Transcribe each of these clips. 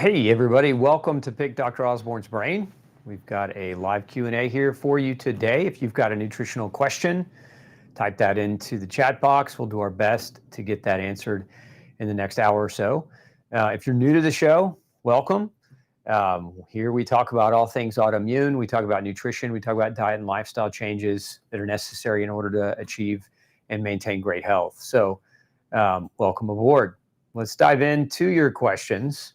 Hey everybody, welcome to Pick Dr. Osborne's Brain. We've got a live Q&A here for you today. If you've got a nutritional question, type that into the chat box. We'll do our best to get that answered in the next hour or so. If you're new to the show, welcome. Here we talk about all things autoimmune. We talk about nutrition. We talk about diet and lifestyle changes that are necessary in order to achieve and maintain great health. So welcome aboard. Let's dive into your questions.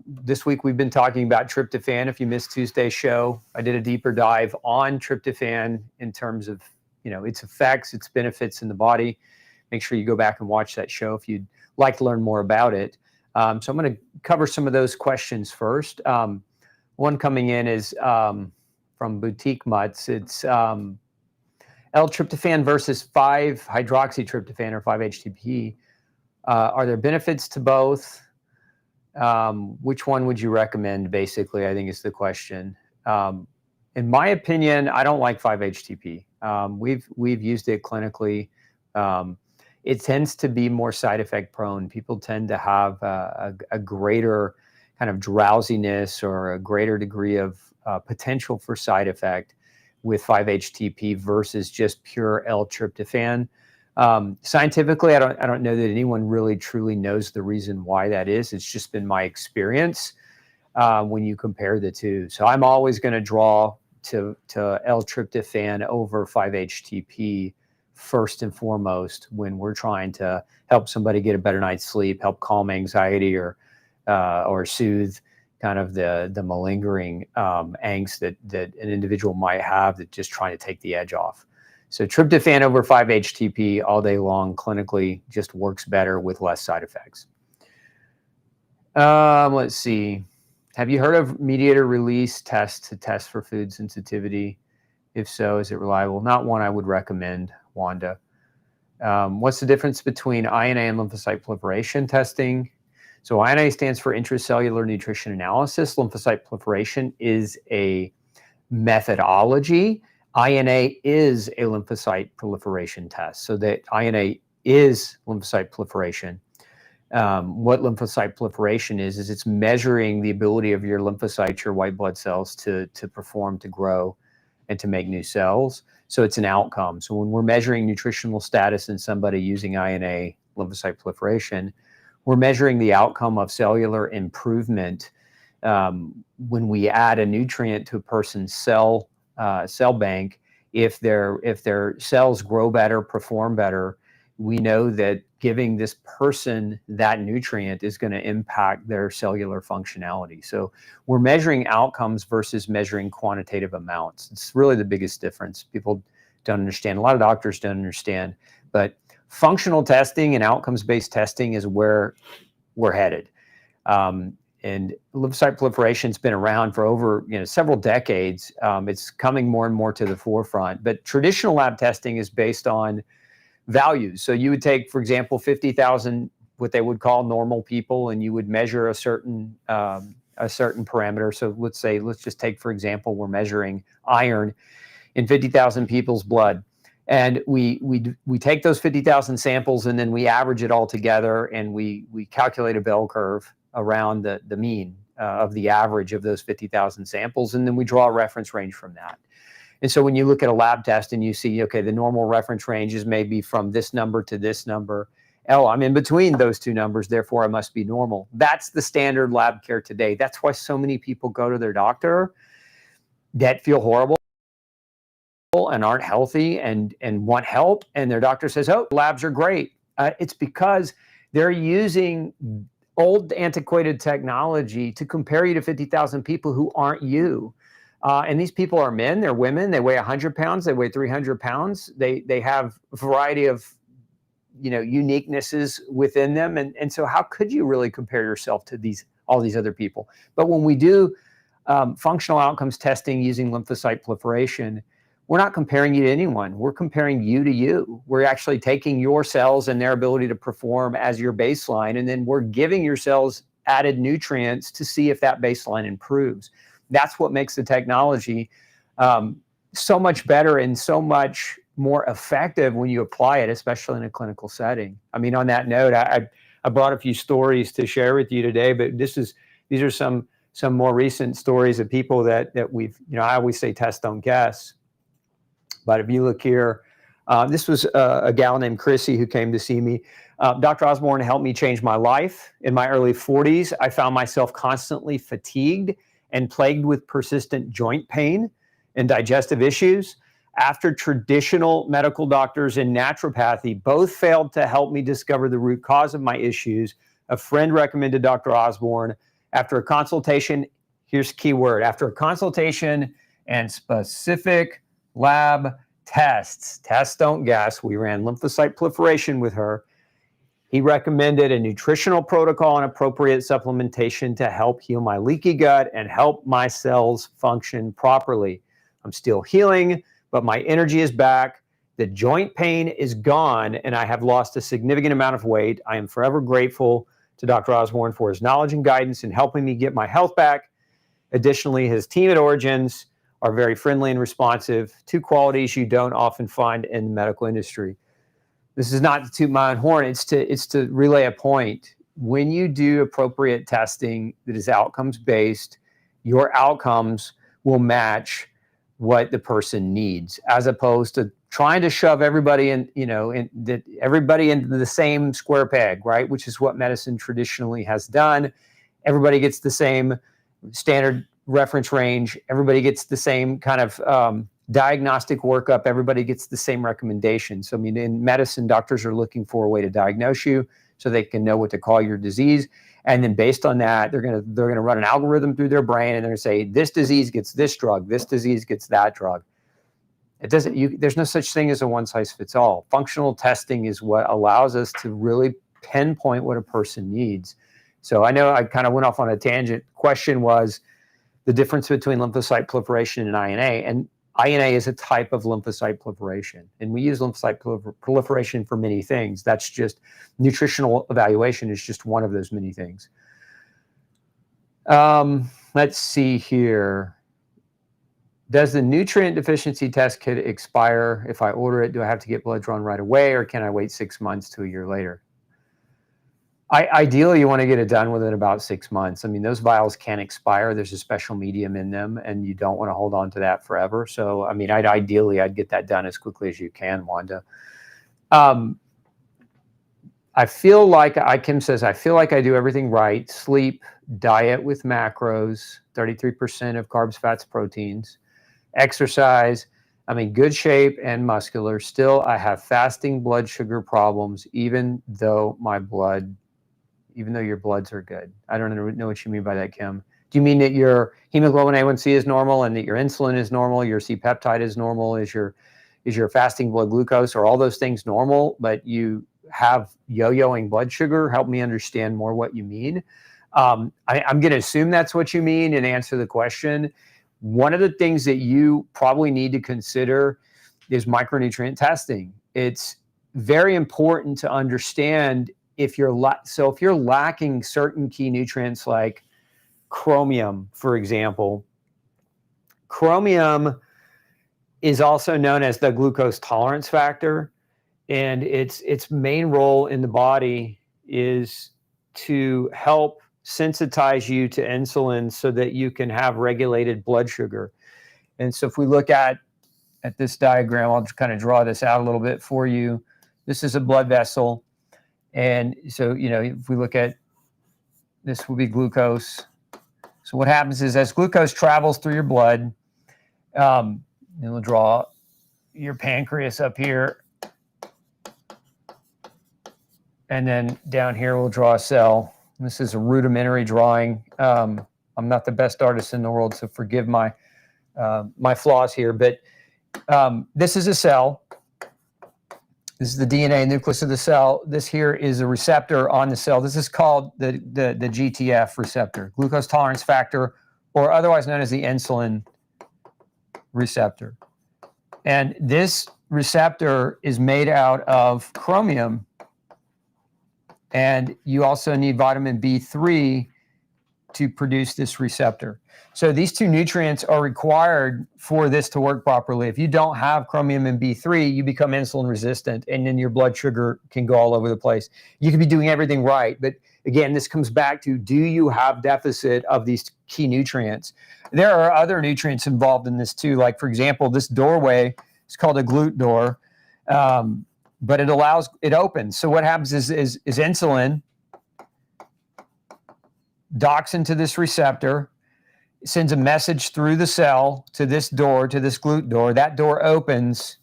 This week we've been talking about tryptophan. If you missed Tuesday's show, I did a deeper dive on tryptophan in terms of, its effects, its benefits in the body. Make sure you go back and watch that show if you'd like to learn more about it. So I'm going to cover some of those questions first. One coming in is from Boutique Mutts. It's L-Tryptophan versus 5-hydroxytryptophan or 5-HTP. Are there benefits to both? Which one would you recommend, basically, I think is the question. In my opinion, I don't like 5-HTP. We've used it clinically. It tends to be more side effect prone. People tend to have a greater kind of drowsiness or a greater degree of potential for side effect with 5-HTP versus just pure L-Tryptophan. Scientifically, I don't know that anyone really truly knows the reason why that is. It's just been my experience when you compare the two. So I'm always going to draw to L-Tryptophan over 5-HTP first and foremost when we're trying to help somebody get a better night's sleep, help calm anxiety or soothe kind of the malingering angst that an individual might have that just trying to take the edge off. So tryptophan over 5-HTP all day long clinically just works better with less side effects. Let's see. Have you heard of mediator release tests to test for food sensitivity? If so, is it reliable? Not one I would recommend, Wanda. What's the difference between INA and lymphocyte proliferation testing? So INA stands for intracellular nutrition analysis. Lymphocyte proliferation is a methodology. INA is a lymphocyte proliferation test. So that INA is lymphocyte proliferation. What lymphocyte proliferation is it's measuring the ability of your lymphocytes, your white blood cells, to perform, to grow, and to make new cells. So it's an outcome. So when we're measuring nutritional status in somebody using INA, lymphocyte proliferation, we're measuring the outcome of cellular improvement when we add a nutrient to a person's cell bank. If their cells grow better, perform better, we know that giving this person that nutrient is going to impact their cellular functionality. So we're measuring outcomes versus measuring quantitative amounts. It's really the biggest difference. People don't understand. A lot of doctors don't understand. But functional testing and outcomes-based testing is where we're headed. And lymphocyte proliferation has been around for over several decades. It's coming more and more to the forefront. But traditional lab testing is based on values. So you would take, for example, 50,000 what they would call normal people, and you would measure a certain parameter. So let's just take, for example, we're measuring iron in 50,000 people's blood. And we take those 50,000 samples and then we average it all together and we calculate a bell curve around the mean of the average of those 50,000 samples, and then we draw a reference range from that. And so when you look at a lab test and you see, okay, the normal reference range is maybe from this number to this number. Oh, I'm in between those two numbers, therefore I must be normal. That's the standard lab care today. That's why so many people go to their doctor that feel horrible and aren't healthy and want help, and their doctor says, oh, labs are great. It's because they're using old antiquated technology to compare you to 50,000 people who aren't you. And these people are men, they're women, they weigh 100 pounds, they weigh 300 pounds. They have a variety of uniquenesses within them. And so how could you really compare yourself to all these other people? But when we do functional outcomes testing using lymphocyte proliferation, we're not comparing you to anyone. We're comparing you to you. We're actually taking your cells and their ability to perform as your baseline, and then we're giving your cells added nutrients to see if that baseline improves. That's what makes the technology so much better and so much more effective when you apply it, especially in a clinical setting. I mean, on that note, I I brought a few stories to share with you today, but these are some more recent stories of people that we've, I always say test, don't guess. But if you look here, this was a gal named Chrissy who came to see me. Dr. Osborne helped me change my life. In my early 40s, I found myself constantly fatigued and plagued with persistent joint pain and digestive issues. After traditional medical doctors and naturopathy both failed to help me discover the root cause of my issues, a friend recommended Dr. Osborne. After a consultation, here's key word, after a consultation and specific lab tests, don't guess, we ran lymphocyte proliferation with her. He recommended a nutritional protocol and appropriate supplementation to help heal my leaky gut and help my cells function properly. I'm still healing, but my energy is back. The joint pain is gone, and I have lost a significant amount of weight. I am forever grateful to Dr. Osborne for his knowledge and guidance in helping me get my health back. Additionally, his team at Origins are very friendly and responsive, two qualities you don't often find in the medical industry. This is not to toot my own horn, it's to relay a point. When you do appropriate testing that is outcomes-based, your outcomes will match what the person needs, as opposed to trying to shove everybody everybody into the same square peg, right? Which is what medicine traditionally has done. Everybody gets the same standard reference range. Everybody gets the same kind of diagnostic workup. Everybody gets the same recommendations. So, I mean, in medicine, doctors are looking for a way to diagnose you so they can know what to call your disease. And then based on that, they're gonna run an algorithm through their brain, and they're gonna say, this disease gets this drug, this disease gets that drug. There's no such thing as a one size fits all. Functional testing is what allows us to really pinpoint what a person needs. So I know I kind of went off on a tangent. Question was the difference between lymphocyte proliferation and INA. And INA is a type of lymphocyte proliferation. And we use lymphocyte proliferation for many things. That's just nutritional evaluation is just one of those many things. Let's see here. Does the nutrient deficiency test kit expire if I order it? Do I have to get blood drawn right away, or can I wait 6 months to a year later? Ideally, you want to get it done within about 6 months. I mean, those vials can expire. There's a special medium in them, and you don't want to hold on to that forever. So, I mean, ideally, I'd get that done as quickly as you can, Wanda. I feel like, Kim says, I feel like I do everything right. Sleep, diet with macros, 33% of carbs, fats, proteins, exercise. I'm in good shape and muscular. Still, I have fasting blood sugar problems, even though your bloods are good. I don't know what you mean by that, Kim. Do you mean that your hemoglobin A1C is normal and that your insulin is normal, your C-peptide is normal, is your fasting blood glucose, or all those things normal, but you have yo-yoing blood sugar? Help me understand more what you mean. I'm going to assume that's what you mean and answer the question. One of the things that you probably need to consider is micronutrient testing. It's very important to understand if you're lacking certain key nutrients like chromium, for example. Chromium is also known as the glucose tolerance factor, and its main role in the body is to help sensitize you to insulin so that you can have regulated blood sugar. And so if we look at this diagram, I'll just kind of draw this out a little bit for you. This is a blood vessel. And so, if we look at this, will be glucose. So what happens is as glucose travels through your blood, and we'll draw your pancreas up here. And then down here, we'll draw a cell. This is a rudimentary drawing. I'm not the best artist in the world, so forgive my flaws here. But this is a cell. This is the DNA nucleus of the cell. This here is a receptor on the cell. This is called the GTF receptor, glucose tolerance factor, or otherwise known as the insulin receptor. And this receptor is made out of chromium. And you also need vitamin B3 to produce this receptor. So these two nutrients are required for this to work properly. If you don't have chromium and B3, you become insulin resistant, and then your blood sugar can go all over the place. You could be doing everything right, but again, this comes back to, do you have deficit of these key nutrients? There are other nutrients involved in this too. Like, for example, this doorway is called a GLUT door, but it opens. So what happens is insulin docks into this receptor, sends a message through the cell to this door, to this GLUT door. That door opens.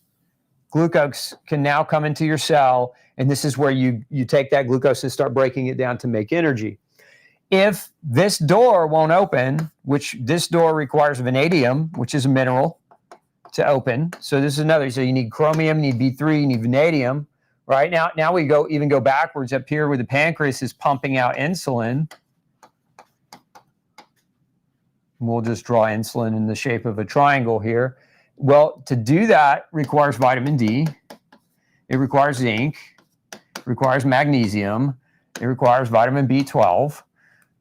Glucose can now come into your cell, and this is where you take that glucose and start breaking it down to make energy. If this door won't open, which this door requires vanadium, which is a mineral, to open. So this is another. So you need chromium, you need B3, you need vanadium. Right now we go backwards up here where the pancreas is pumping out insulin. We'll just draw insulin in the shape of a triangle here. Well, to do that requires vitamin D. It requires zinc. It requires magnesium. It requires vitamin B12,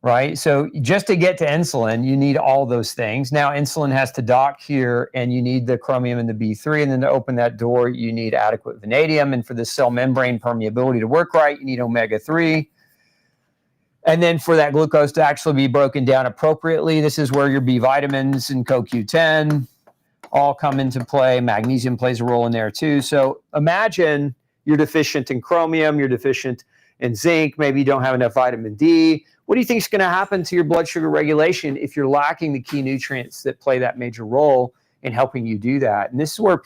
right? So just to get to insulin, you need all those things. Now, insulin has to dock here, and you need the chromium and the B3. And then to open that door, you need adequate vanadium. And for the cell membrane permeability to work right, you need omega-3. And then for that glucose to actually be broken down appropriately, this is where your B vitamins and CoQ10 all come into play. Magnesium plays a role in there too. So imagine you're deficient in chromium, you're deficient in zinc, maybe you don't have enough vitamin D. What do you think is going to happen to your blood sugar regulation if you're lacking the key nutrients that play that major role in helping you do that? And this is where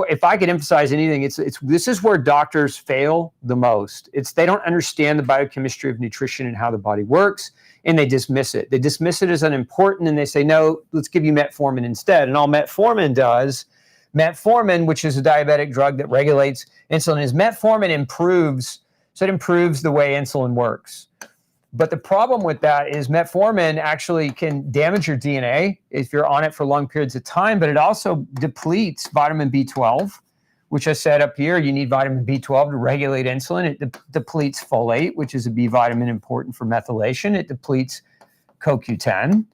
if I could emphasize anything, this is where doctors fail the most. They don't understand the biochemistry of nutrition and how the body works, and they dismiss it. They dismiss it as unimportant, and they say, no, let's give you metformin instead. And all metformin does, which is a diabetic drug that regulates insulin, is metformin improves the way insulin works. But the problem with that is metformin actually can damage your DNA if you're on it for long periods of time, but it also depletes vitamin B12, which I said up here, you need vitamin B12 to regulate insulin. It depletes folate, which is a B vitamin important for methylation. It depletes CoQ10,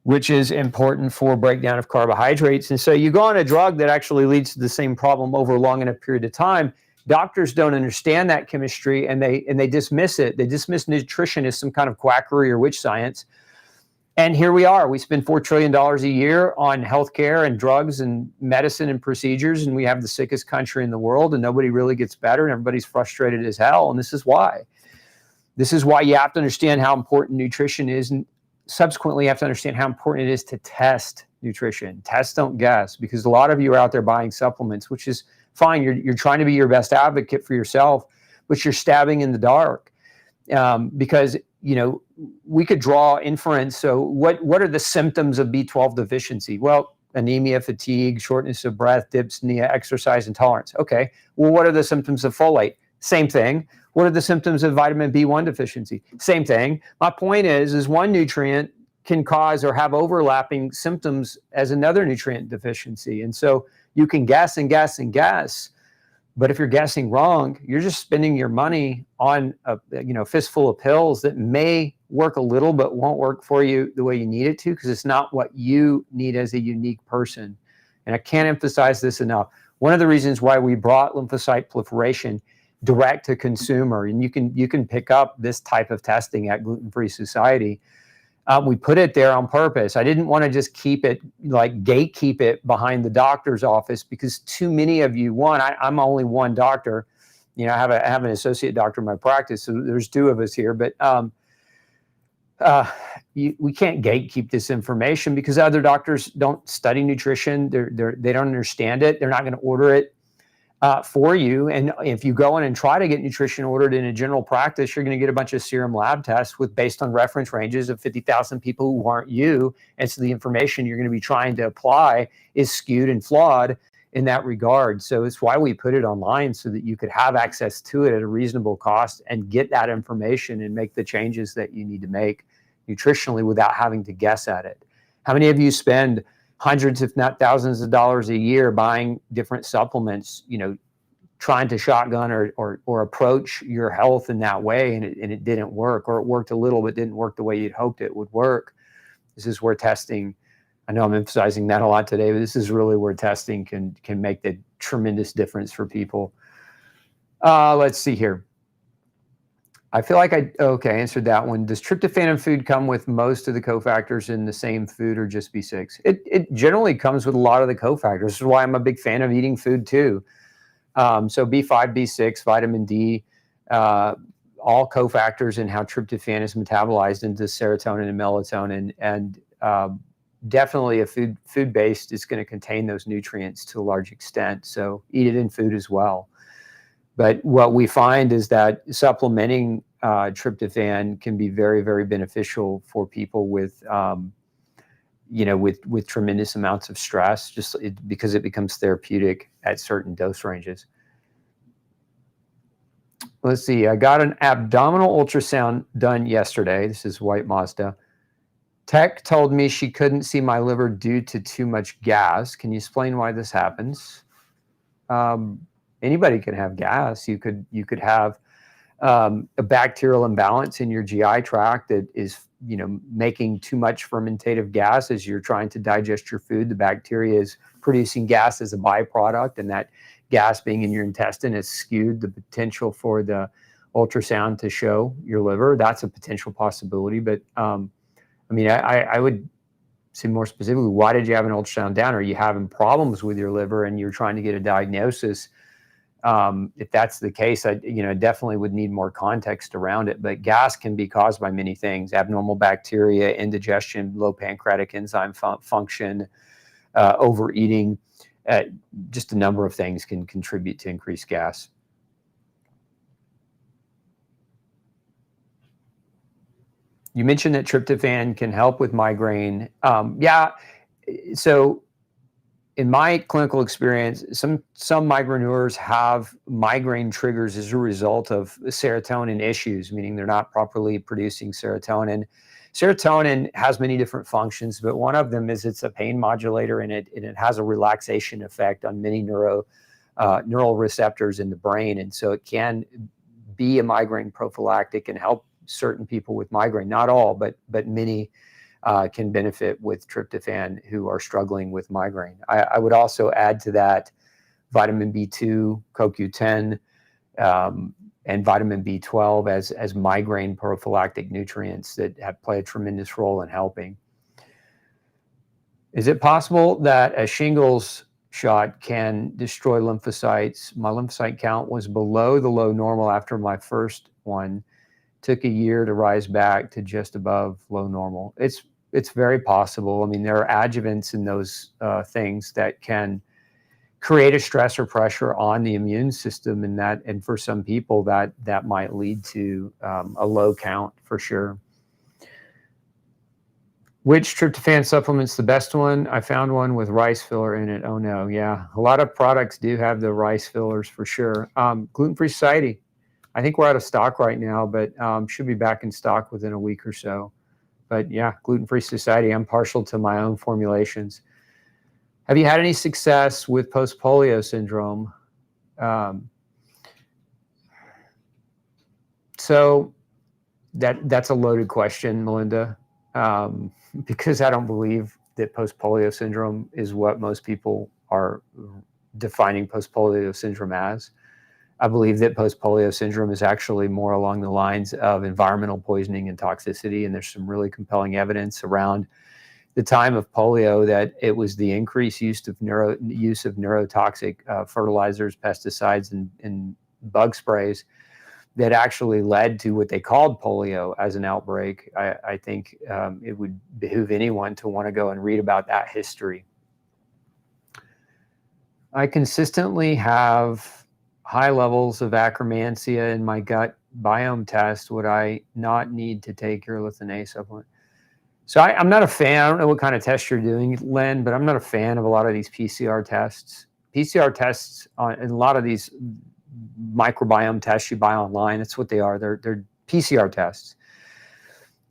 which is important for breakdown of carbohydrates. And so you go on a drug that actually leads to the same problem over a long enough period of time. Doctors don't understand that chemistry, and they dismiss it. They dismiss nutrition as some kind of quackery or witch science. And here we are. We spend $4 trillion a year on healthcare and drugs and medicine and procedures, and we have the sickest country in the world, and nobody really gets better, and everybody's frustrated as hell. And this is why. This is why you have to understand how important nutrition is, and subsequently you have to understand how important it is to test nutrition. Test, don't guess, because a lot of you are out there buying supplements, which is fine. You're trying to be your best advocate for yourself, but you're stabbing in the dark, because we could draw inference. So what are the symptoms of B12 deficiency? Well, anemia, fatigue, shortness of breath, dyspnea, exercise intolerance. Okay. Well, what are the symptoms of folate? Same thing. What are the symptoms of vitamin B1 deficiency? Same thing. My point is one nutrient can cause or have overlapping symptoms as another nutrient deficiency. And so you can guess and guess and guess, but if you're guessing wrong, you're just spending your money on a fistful of pills that may work a little, but won't work for you the way you need it to, because it's not what you need as a unique person. And I can't emphasize this enough. One of the reasons why we brought lymphocyte proliferation direct to consumer, and you can pick up this type of testing at Gluten-Free Society. We put it there on purpose. I didn't want to just keep it, gatekeep it behind the doctor's office, because too many of you, I'm only one doctor. I have an associate doctor in my practice, so there's two of us here, but we can't gatekeep this information because other doctors don't study nutrition. They don't understand it. They're not going to order it for you. And if you go in and try to get nutrition ordered in a general practice, you're going to get a bunch of serum lab tests based on reference ranges of 50,000 people who aren't you. And so the information you're going to be trying to apply is skewed and flawed in that regard. So it's why we put it online, so that you could have access to it at a reasonable cost and get that information and make the changes that you need to make nutritionally without having to guess at it. How many of you spend hundreds, if not thousands of dollars a year buying different supplements, trying to shotgun or approach your health in that way, and it didn't work, or it worked a little but didn't work the way you'd hoped it would work, this is where testing, I know I'm emphasizing that a lot today, but this is really where testing can make the tremendous difference for people. Let's see here. I feel like okay, answered that one. Does tryptophan in food come with most of the cofactors in the same food, or just B6? It generally comes with a lot of the cofactors. This is why I'm a big fan of eating food too. So B5, B6, vitamin D, all cofactors in how tryptophan is metabolized into serotonin and melatonin, and definitely a food-based is going to contain those nutrients to a large extent. So eat it in food as well. But what we find is that supplementing tryptophan can be very, very beneficial for people with, with tremendous amounts of stress, because it becomes therapeutic at certain dose ranges. Let's see. I got an abdominal ultrasound done yesterday. This is White Mazda. Tech told me she couldn't see my liver due to too much gas. Can you explain why this happens? Anybody can have gas. You could have a bacterial imbalance in your GI tract that is, making too much fermentative gas as you're trying to digest your food. The bacteria is producing gas as a byproduct, and that gas being in your intestine has skewed the potential for the ultrasound to show your liver. That's a potential possibility. But I would say more specifically, why did you have an ultrasound done? Are you having problems with your liver and you're trying to get a diagnosis? If that's the case, I definitely would need more context around it. But gas can be caused by many things: abnormal bacteria, indigestion, low pancreatic enzyme function, overeating. Just a number of things can contribute to increased gas. You mentioned that tryptophan can help with migraine. Yeah, so in my clinical experience, some migraineurs have migraine triggers as a result of serotonin issues, meaning they're not properly producing serotonin. Serotonin has many different functions, but one of them is it's a pain modulator, and it has a relaxation effect on many neural receptors in the brain. And so it can be a migraine prophylactic and help certain people with migraine. Not all, but many can benefit with tryptophan who are struggling with migraine. I would also add to that vitamin B2, CoQ10, and vitamin B12 as migraine prophylactic nutrients that play a tremendous role in helping. Is it possible that a shingles shot can destroy lymphocytes? My lymphocyte count was below the low normal after my first one. Took a year to rise back to just above low normal. It's very possible. I mean, there are adjuvants in those things that can create a stress or pressure on the immune system, and for some people that might lead to a low count for sure. Which tryptophan supplement's the best one? I found one with rice filler in it. Oh no, yeah. A lot of products do have the rice fillers for sure. Gluten-free society. I think we're out of stock right now, but should be back in stock within a week or so. But yeah, gluten-free society. I'm partial to my own formulations. Have you had any success with post-polio syndrome? So that's a loaded question, Melinda, because I don't believe that post-polio syndrome is what most people are defining post-polio syndrome as. I believe that post-polio syndrome is actually more along the lines of environmental poisoning and toxicity, and there's some really compelling evidence around the time of polio that it was the increased use of neurotoxic fertilizers, pesticides, and bug sprays that actually led to what they called polio as an outbreak. I think it would behoove anyone to want to go and read about that history. I consistently have high levels of Acromancia in my gut biome test. Would I not need to take urolithin A supplement? So I'm not a fan. I don't know what kind of test you're doing, Len, but I'm not a fan of a lot of these PCR tests. PCR tests and a lot of these microbiome tests you buy online, that's what they are. They're PCR tests.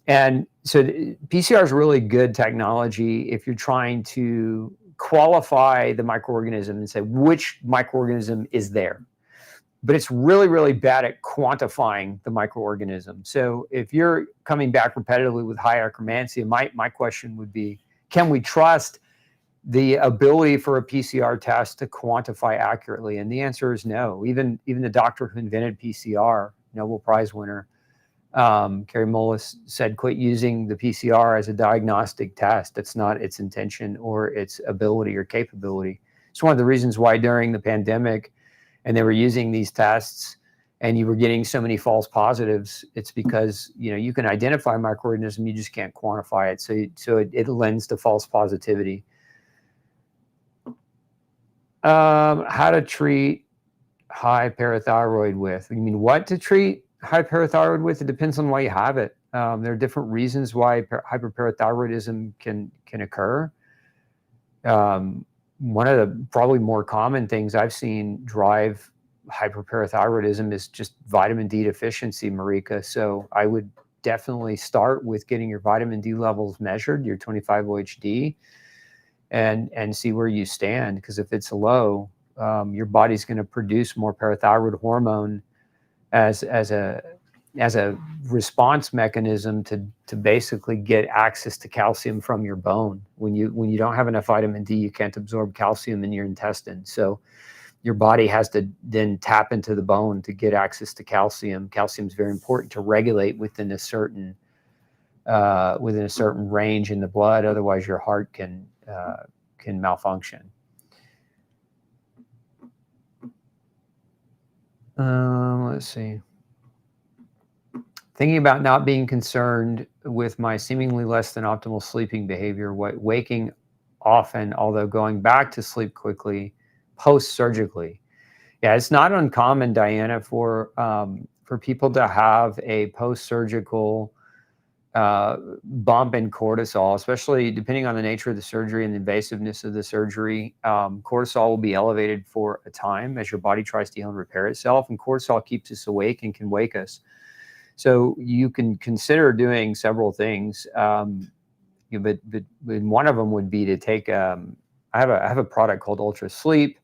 And so PCR is really good technology if you're trying to qualify the microorganism and say which microorganism is there. but it's really, really bad at quantifying the microorganism. So if you're coming back repetitively with high Acromancia, my question would be, can we trust the ability for a PCR test to quantify accurately? And the answer is no. Even the doctor who invented PCR, Nobel Prize winner, Carrie Mullis, said, quit using the PCR as a diagnostic test. That's not its intention or its ability or capability. It's one of the reasons why during the pandemic, and they were using these tests, and you were getting so many false positives, it's because, you know, you can identify microorganism, you just can't quantify it. So it lends to false positivity. How to treat high parathyroid with? You mean what to treat high parathyroid with? It depends on why you have it. There are different reasons why hyperparathyroidism can occur. One of the probably more common things I've seen drive hyperparathyroidism is just vitamin D deficiency, Marika. So I would definitely start with getting your vitamin D levels measured, your 25-OHD, and see where you stand. Because if it's low, your body's going to produce more parathyroid hormone as a response mechanism to basically get access to calcium from your bone. When you don't have enough vitamin D, you can't absorb calcium in your intestine. So your body has to then tap into the bone to get access to calcium. Calcium is very important to regulate within a certain range in the blood. Otherwise, your heart can malfunction. Let's see. Thinking about not being concerned with my seemingly less than optimal sleeping behavior, waking often, although going back to sleep quickly, post-surgically. Yeah, it's not uncommon, Diana, for people to have a post-surgical bump in cortisol, especially depending on the nature of the surgery and the invasiveness of the surgery. Cortisol will be elevated for a time as your body tries to heal and repair itself, and cortisol keeps us awake and can wake us. So you can consider doing several things, but one of them would be to take. I have a product called Ultra Sleep.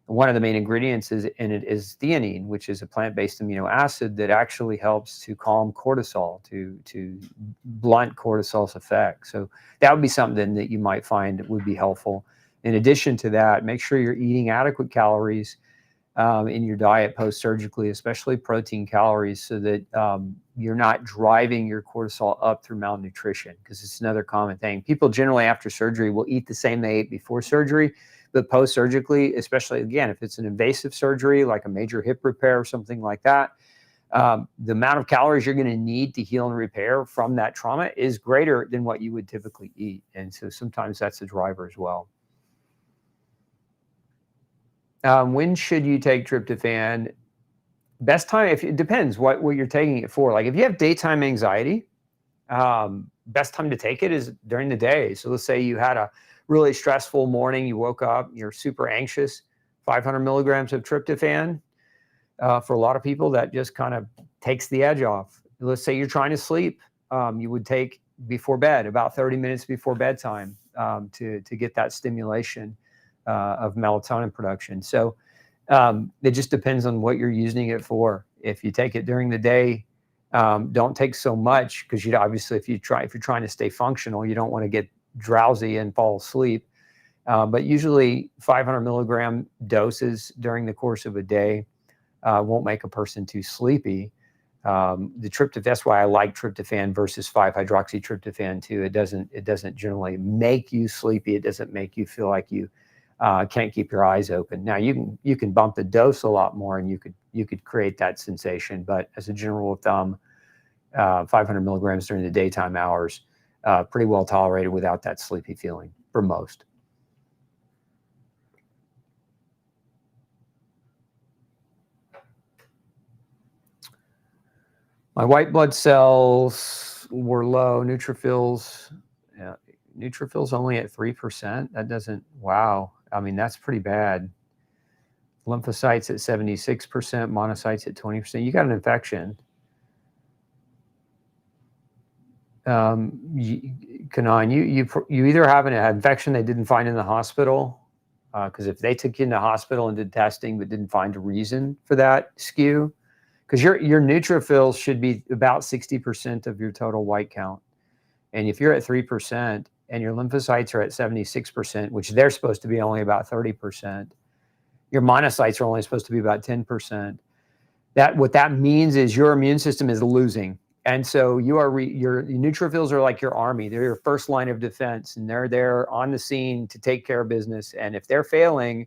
One of the main ingredients in it is theanine, which is a plant-based amino acid that actually helps to calm cortisol, to blunt cortisol's effect. So that would be something that you might find would be helpful. In addition to that, make sure you're eating adequate calories in your diet post-surgically, especially protein calories, so that you're not driving your cortisol up through malnutrition, because it's another common thing. People generally after surgery will eat the same they ate before surgery, but post-surgically, especially, again, if it's an invasive surgery like a major hip repair or something like that, the amount of calories you're going to need to heal and repair from that trauma is greater than what you would typically eat. And so sometimes that's a driver as well. When should you take tryptophan? Best time, it depends what you're taking it for. Like if you have daytime anxiety, best time to take it is during the day. So let's say you had a really stressful morning, you woke up, you're super anxious, 500 milligrams of tryptophan. For a lot of people, that just kind of takes the edge off. Let's say you're trying to sleep, you would take before bed, about 30 minutes before bedtime, to get that stimulation of melatonin production. So it just depends on what you're using it for. If you take it during the day, don't take so much, because you obviously, if you're trying to stay functional, you don't want to get drowsy and fall asleep. But usually 500 milligram doses during the course of a day won't make a person too sleepy. The tryptophan, that's why I like tryptophan versus 5-hydroxytryptophan too. It doesn't generally make you sleepy. It doesn't make you feel like you can't keep your eyes open. Now you can bump the dose a lot more, and you could create that sensation. But as a general rule of thumb, 500 milligrams during the daytime hours, pretty well tolerated without that sleepy feeling for most. My white blood cells were low. Neutrophils, yeah, neutrophils only at 3%. That doesn't, wow. I mean, that's pretty bad. Lymphocytes at 76%, monocytes at 20%. You got an infection. Kanan, you either have an infection they didn't find in the hospital, Because if they took you in the hospital and did testing but didn't find a reason for that skew, because your neutrophils should be about 60% of your total white count. And if you're at 3% and your lymphocytes are at 76%, which they're supposed to be only about 30%, your monocytes are only supposed to be about 10%. What that means is your immune system is losing. And so your neutrophils are like your army. They're your first line of defense, and they're there on the scene to take care of business. And if they're failing,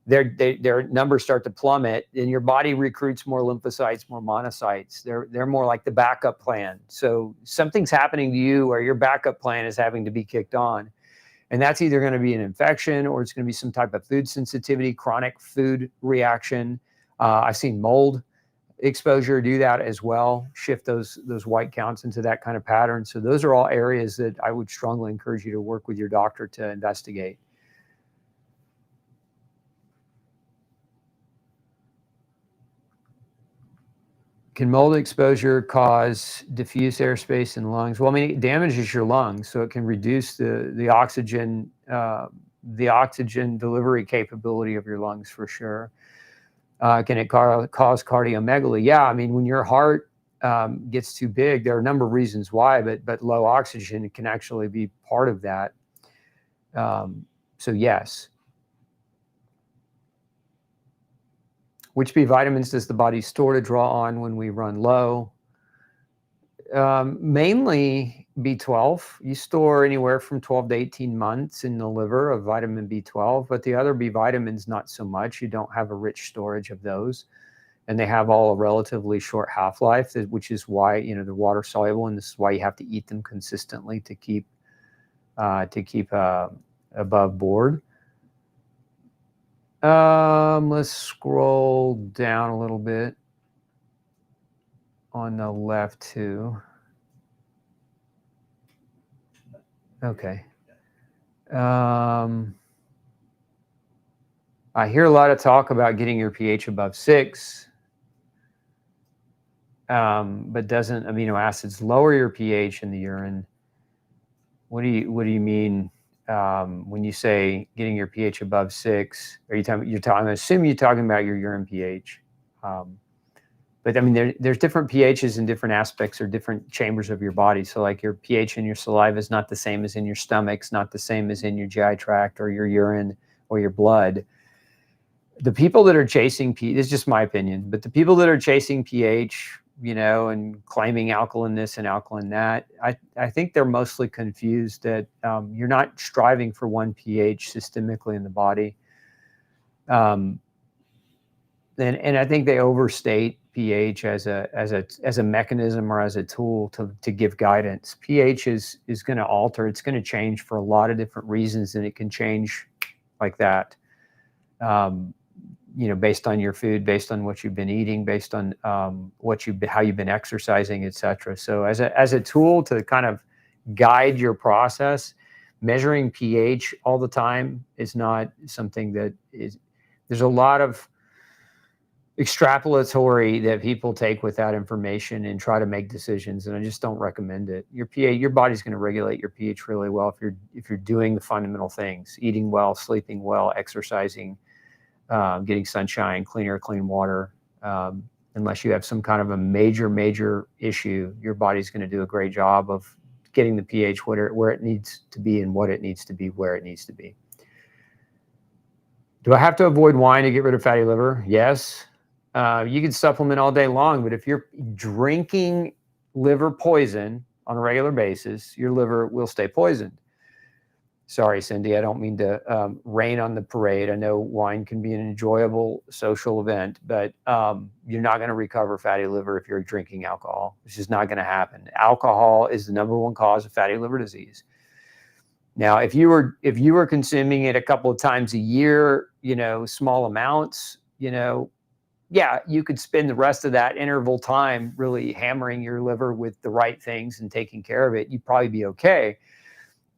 their numbers start to plummet, and your body recruits more lymphocytes, more monocytes. They're more like the backup plan. So something's happening to you where your backup plan is having to be kicked on. And that's either going to be an infection, or it's going to be some type of food sensitivity, chronic food reaction. I've seen mold exposure do that as well, shift those white counts into that kind of pattern. So those are all areas that I would strongly encourage you to work with your doctor to investigate. Can mold exposure cause diffuse airspace in lungs? Well, I mean, it damages your lungs, so it can reduce the oxygen delivery capability of your lungs for sure. Can it cause cardiomegaly? Yeah, I mean, when your heart gets too big, there are a number of reasons why, but low oxygen can actually be part of that. So yes. Which B vitamins does the body store to draw on when we run low? Mainly B12. You store anywhere from 12 to 18 months in the liver of vitamin B12, but the other B vitamins, not so much. You don't have a rich storage of those. And they have all a relatively short half-life, which is why, they're water soluble, and this is why you have to eat them consistently to keep above board. Let's scroll down a little bit on the left too. Okay. I hear a lot of talk about getting your pH above 6, but doesn't amino acids lower your pH in the urine? What do you mean? When you say getting your pH above 6, are you talking? I assume you're talking about your urine pH. But I mean, there's different pHs in different aspects or different chambers of your body. So like your pH in your saliva is not the same as in your stomach, it's not the same as in your GI tract or your urine or your blood. The people that are chasing pH, this is just my opinion, but the people that are chasing pH, and claiming alkaline this and alkaline that, I think they're mostly confused that you're not striving for one pH systemically in the body. And I think they overstate pH as a mechanism or as a tool to give guidance. pH is going to alter. It's going to change for a lot of different reasons, and it can change like that. Based on your food, based on what you've been eating, based on how you've been exercising, etc. So as a tool to kind of guide your process, measuring pH all the time is not something that is. There's a lot of extrapolatory that people take with that information and try to make decisions, and I just don't recommend it. Your pH, your body's going to regulate your pH really well if you're doing the fundamental things: eating well, sleeping well, exercising, getting sunshine, clean air, clean water. Unless you have some kind of a major issue, your body's going to do a great job of getting the pH where it needs to be and what it needs to be where it needs to be. Do I have to avoid wine to get rid of fatty liver? Yes. You can supplement all day long, but if you're drinking liver poison on a regular basis, your liver will stay poisoned. Sorry, Cindy, I don't mean to rain on the parade. I know wine can be an enjoyable social event, but you're not going to recover fatty liver if you're drinking alcohol. It's just not going to happen. Alcohol is the #1 cause of fatty liver disease. Now, if you were consuming it a couple of times a year, small amounts, yeah, you could spend the rest of that interval time really hammering your liver with the right things and taking care of it. You'd probably be okay.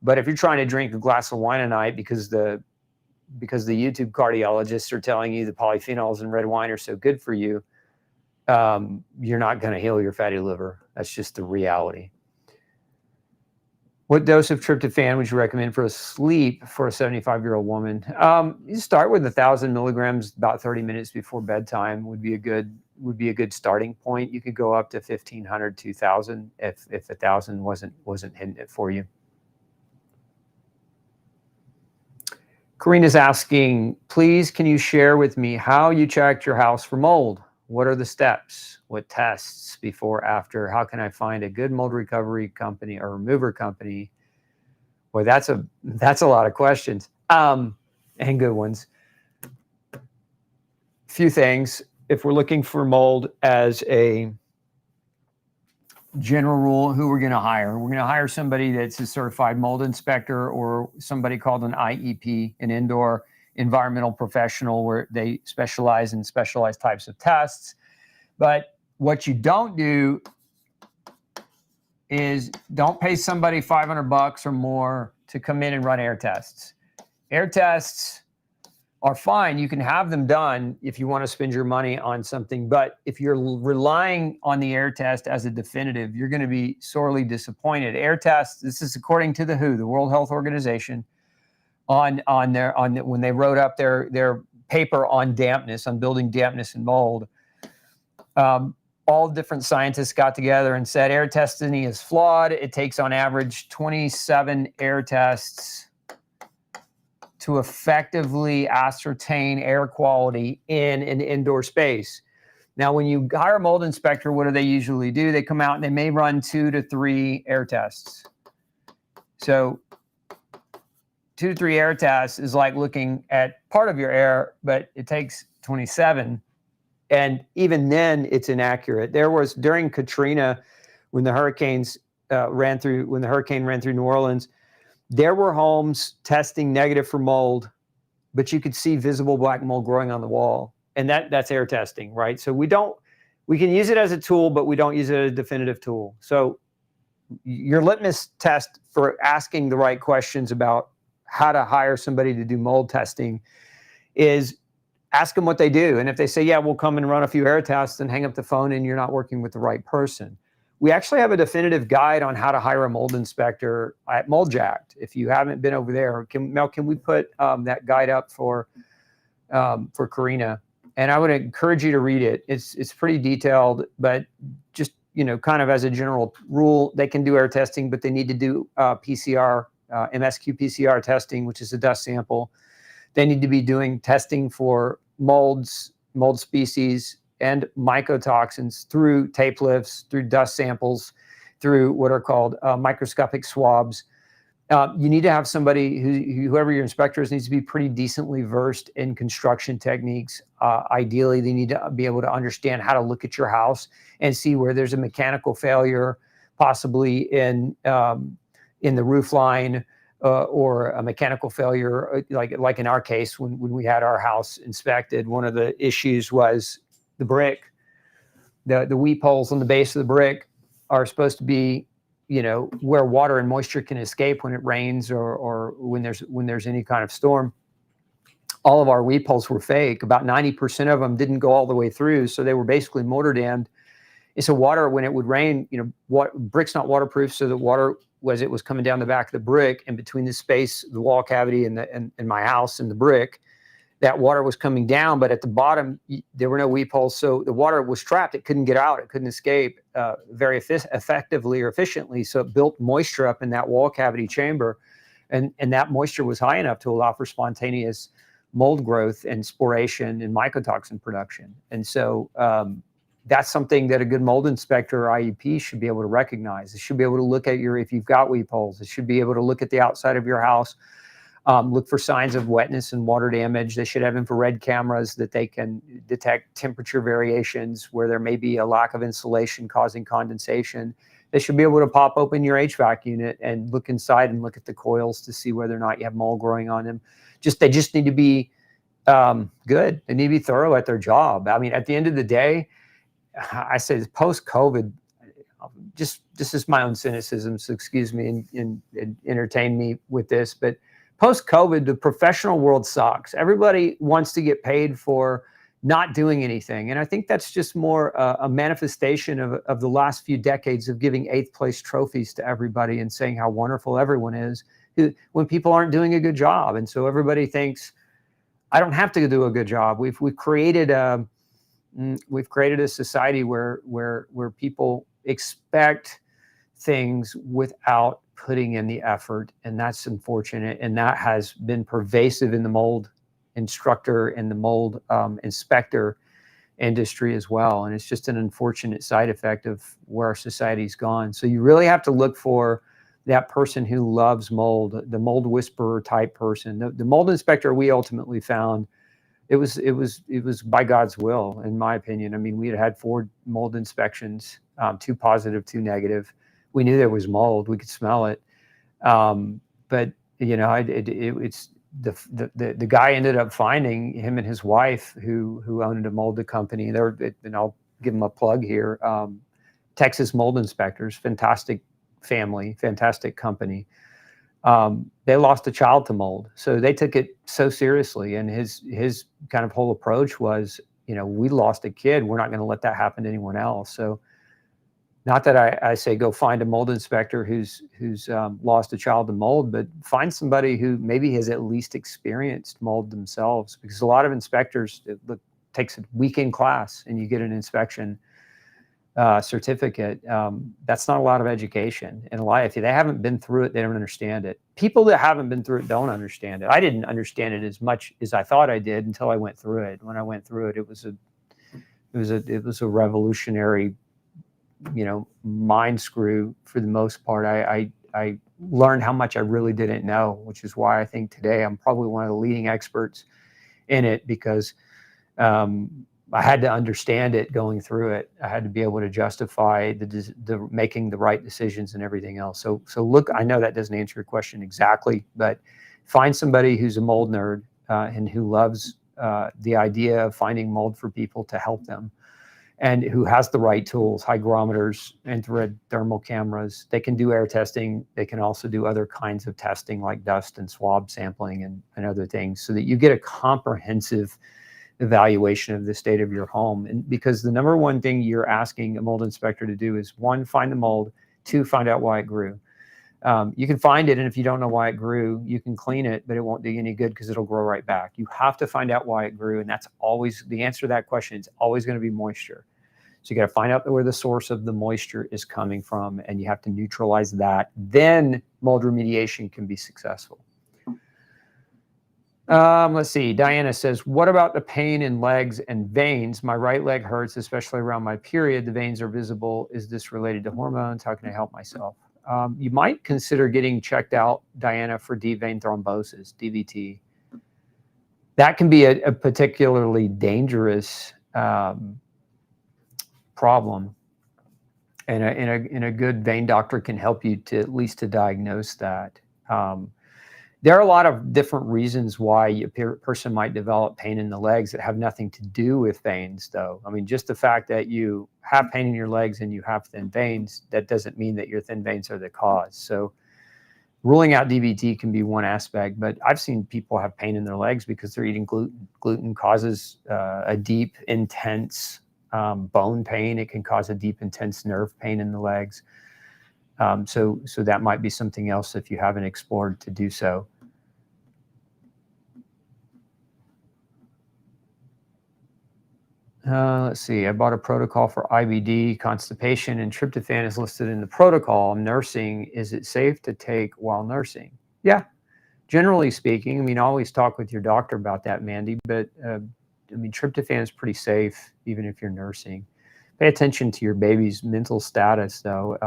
But if you're trying to drink a glass of wine a night because the YouTube cardiologists are telling you the polyphenols in red wine are so good for you, you're not going to heal your fatty liver. That's just the reality. What dose of tryptophan would you recommend for a sleep for a 75-year-old woman? You start with 1,000 milligrams about 30 minutes before bedtime would be a good starting point. You could go up to 1,500, 2,000 if 1,000 wasn't hitting it for you. Karina's asking, please, can you share with me how you checked your house for mold? What are the steps? What tests before, after? How can I find a good mold recovery company or remover company? Boy, that's a lot of questions, and good ones. Few things. If we're looking for mold as a general rule, who we're going to hire? We're going to hire somebody that's a certified mold inspector or somebody called an IEP, an indoor environmental professional, where they specialize in specialized types of tests. But what you don't do is don't pay somebody $500 or more to come in and run air tests. Air tests are fine. You can have them done if you want to spend your money on something. But if you're relying on the air test as a definitive, you're going to be sorely disappointed. Air tests, this is according to the WHO, the World Health Organization, when they wrote up their paper on dampness, on building dampness and mold. All different scientists got together and said air testing is flawed. It takes on average 27 air tests to effectively ascertain air quality in an indoor space. Now, when you hire a mold inspector, what do they usually do? They come out and they may run 2 to 3 air tests. So 2 to 3 air tests is like looking at part of your air, but it takes 27. And even then, it's inaccurate. There was, during Katrina, when the hurricane ran through New Orleans, there were homes testing negative for mold, but you could see visible black mold growing on the wall. And that's air testing, right? So we can use it as a tool, but we don't use it as a definitive tool. So your litmus test for asking the right questions about how to hire somebody to do mold testing is ask them what they do. And if they say, yeah, we'll come and run a few air tests, and hang up the phone and you're not working with the right person. We actually have a definitive guide on how to hire a mold inspector at Mold-Jacked. If you haven't been over there, Mel, can we put that guide up for Karina? And I would encourage you to read it. It's pretty detailed, but just, kind of as a general rule, they can do air testing, but they need to do PCR, MSQ PCR testing, which is a dust sample. They need to be doing testing for molds, mold species, and mycotoxins through tape lifts, through dust samples, through what are called microscopic swabs. You need to have somebody, whoever your inspector is, needs to be pretty decently versed in construction techniques. Ideally, they need to be able to understand how to look at your house and see where there's a mechanical failure, possibly in the roof line, or a mechanical failure, like in our case, when we had our house inspected. One of the issues was the brick. The weep holes on the base of the brick are supposed to be, where water and moisture can escape when it rains or when there's any kind of storm. All of our weep holes were fake. About 90% of them didn't go all the way through, so they were basically mortar dammed. And so water, when it would rain, brick's not waterproof, so the water, as it was coming down the back of the brick and between the space, the wall cavity and my house and the brick, that water was coming down, but at the bottom, there were no weep holes. So the water was trapped. It couldn't get out. It couldn't escape very effectively or efficiently. So it built moisture up in that wall cavity chamber. And that moisture was high enough to allow for spontaneous mold growth and sporation and mycotoxin production. And so that's something that a good mold inspector or IEP should be able to recognize. It should be able to look at if you've got weep holes. It should be able to look at the outside of your house, look for signs of wetness and water damage. They should have infrared cameras that they can detect temperature variations where there may be a lack of insulation causing condensation. They should be able to pop open your HVAC unit and look inside and look at the coils to see whether or not you have mold growing on them. They just need to be good. They need to be thorough at their job. I mean, at the end of the day, I say post-COVID, this is my own cynicism, so excuse me and entertain me with this, but post-COVID, the professional world sucks. Everybody wants to get paid for not doing anything. And I think that's just more a manifestation of the last few decades of giving 8th place trophies to everybody and saying how wonderful everyone is when people aren't doing a good job. And so everybody thinks, I don't have to do a good job. We've created a society where people expect things without putting in the effort, and that's unfortunate. And that has been pervasive in the mold instructor and the mold inspector industry as well. And it's just an unfortunate side effect of where our society's gone. So you really have to look for that person who loves mold, the mold whisperer type person. The mold inspector we ultimately found, it was by God's will, in my opinion. I mean, we had 4 mold inspections, 2 positive, 2 negative. We knew there was mold. We could smell it. But you know, it's the guy ended up finding, him and his wife who owned a molded company. And I'll give them a plug here. Texas Mold Inspectors, fantastic family, fantastic company. They lost a child to mold, so they took it so seriously. And his kind of whole approach was, you know, we lost a kid. We're not going to let that happen to anyone else. So, not that I say go find a mold inspector who's lost a child to mold, but find somebody who maybe has at least experienced mold themselves. Because a lot of inspectors, it takes a weekend class and you get an inspection certificate. That's not a lot of education in life. If they haven't been through it, they don't understand it. People that haven't been through it don't understand it. I didn't understand it as much as I thought I did until I went through it. When I went through it, it was a revolutionary, you know, mind screw for the most part. I learned how much I really didn't know, which is why I think today I'm probably one of the leading experts in it, because I had to understand it going through it. I had to be able to justify the making the right decisions and everything else. So look, I know that doesn't answer your question exactly, but find somebody who's a mold nerd and who loves the idea of finding mold for people to help them, and who has the right tools, hygrometers, infrared thermal cameras. They can do air testing. They can also do other kinds of testing like dust and swab sampling and other things, so that you get a comprehensive evaluation of the state of your home. And because the number one thing you're asking a mold inspector to do is, 1, find the mold, 2, find out why it grew. You can find it, and if you don't know why it grew, you can clean it, but it won't do you any good because it'll grow right back. You have to find out why it grew, and that's always the answer to that question. It's always going to be moisture. So you got to find out where the source of the moisture is coming from, and you have to neutralize that. Then mold remediation can be successful. Let's see. Diana says, what about the pain in legs and veins? My right leg hurts, especially around my period. The veins are visible. Is this related to hormones? How can I help myself? You might consider getting checked out, Diana, for deep vein thrombosis, DVT. That can be a particularly dangerous problem. And a good vein doctor can help you to at least to diagnose that. There are a lot of different reasons why a person might develop pain in the legs that have nothing to do with veins, though. I mean, just the fact that you have pain in your legs and you have thin veins, that doesn't mean that your thin veins are the cause. So ruling out DVT can be one aspect, but I've seen people have pain in their legs because they're eating gluten. Gluten causes a deep, intense bone pain. It can cause a deep, intense nerve pain in the legs. So that might be something else if you haven't explored to do so. Let's see. I bought a protocol for IBD, constipation, and tryptophan is listed in the protocol. I'm nursing. Is it safe to take while nursing? Yeah, generally speaking. I mean, always talk with your doctor about that, Mandy. But I mean, tryptophan is pretty safe even if you're nursing. Pay attention to your baby's mental status, though,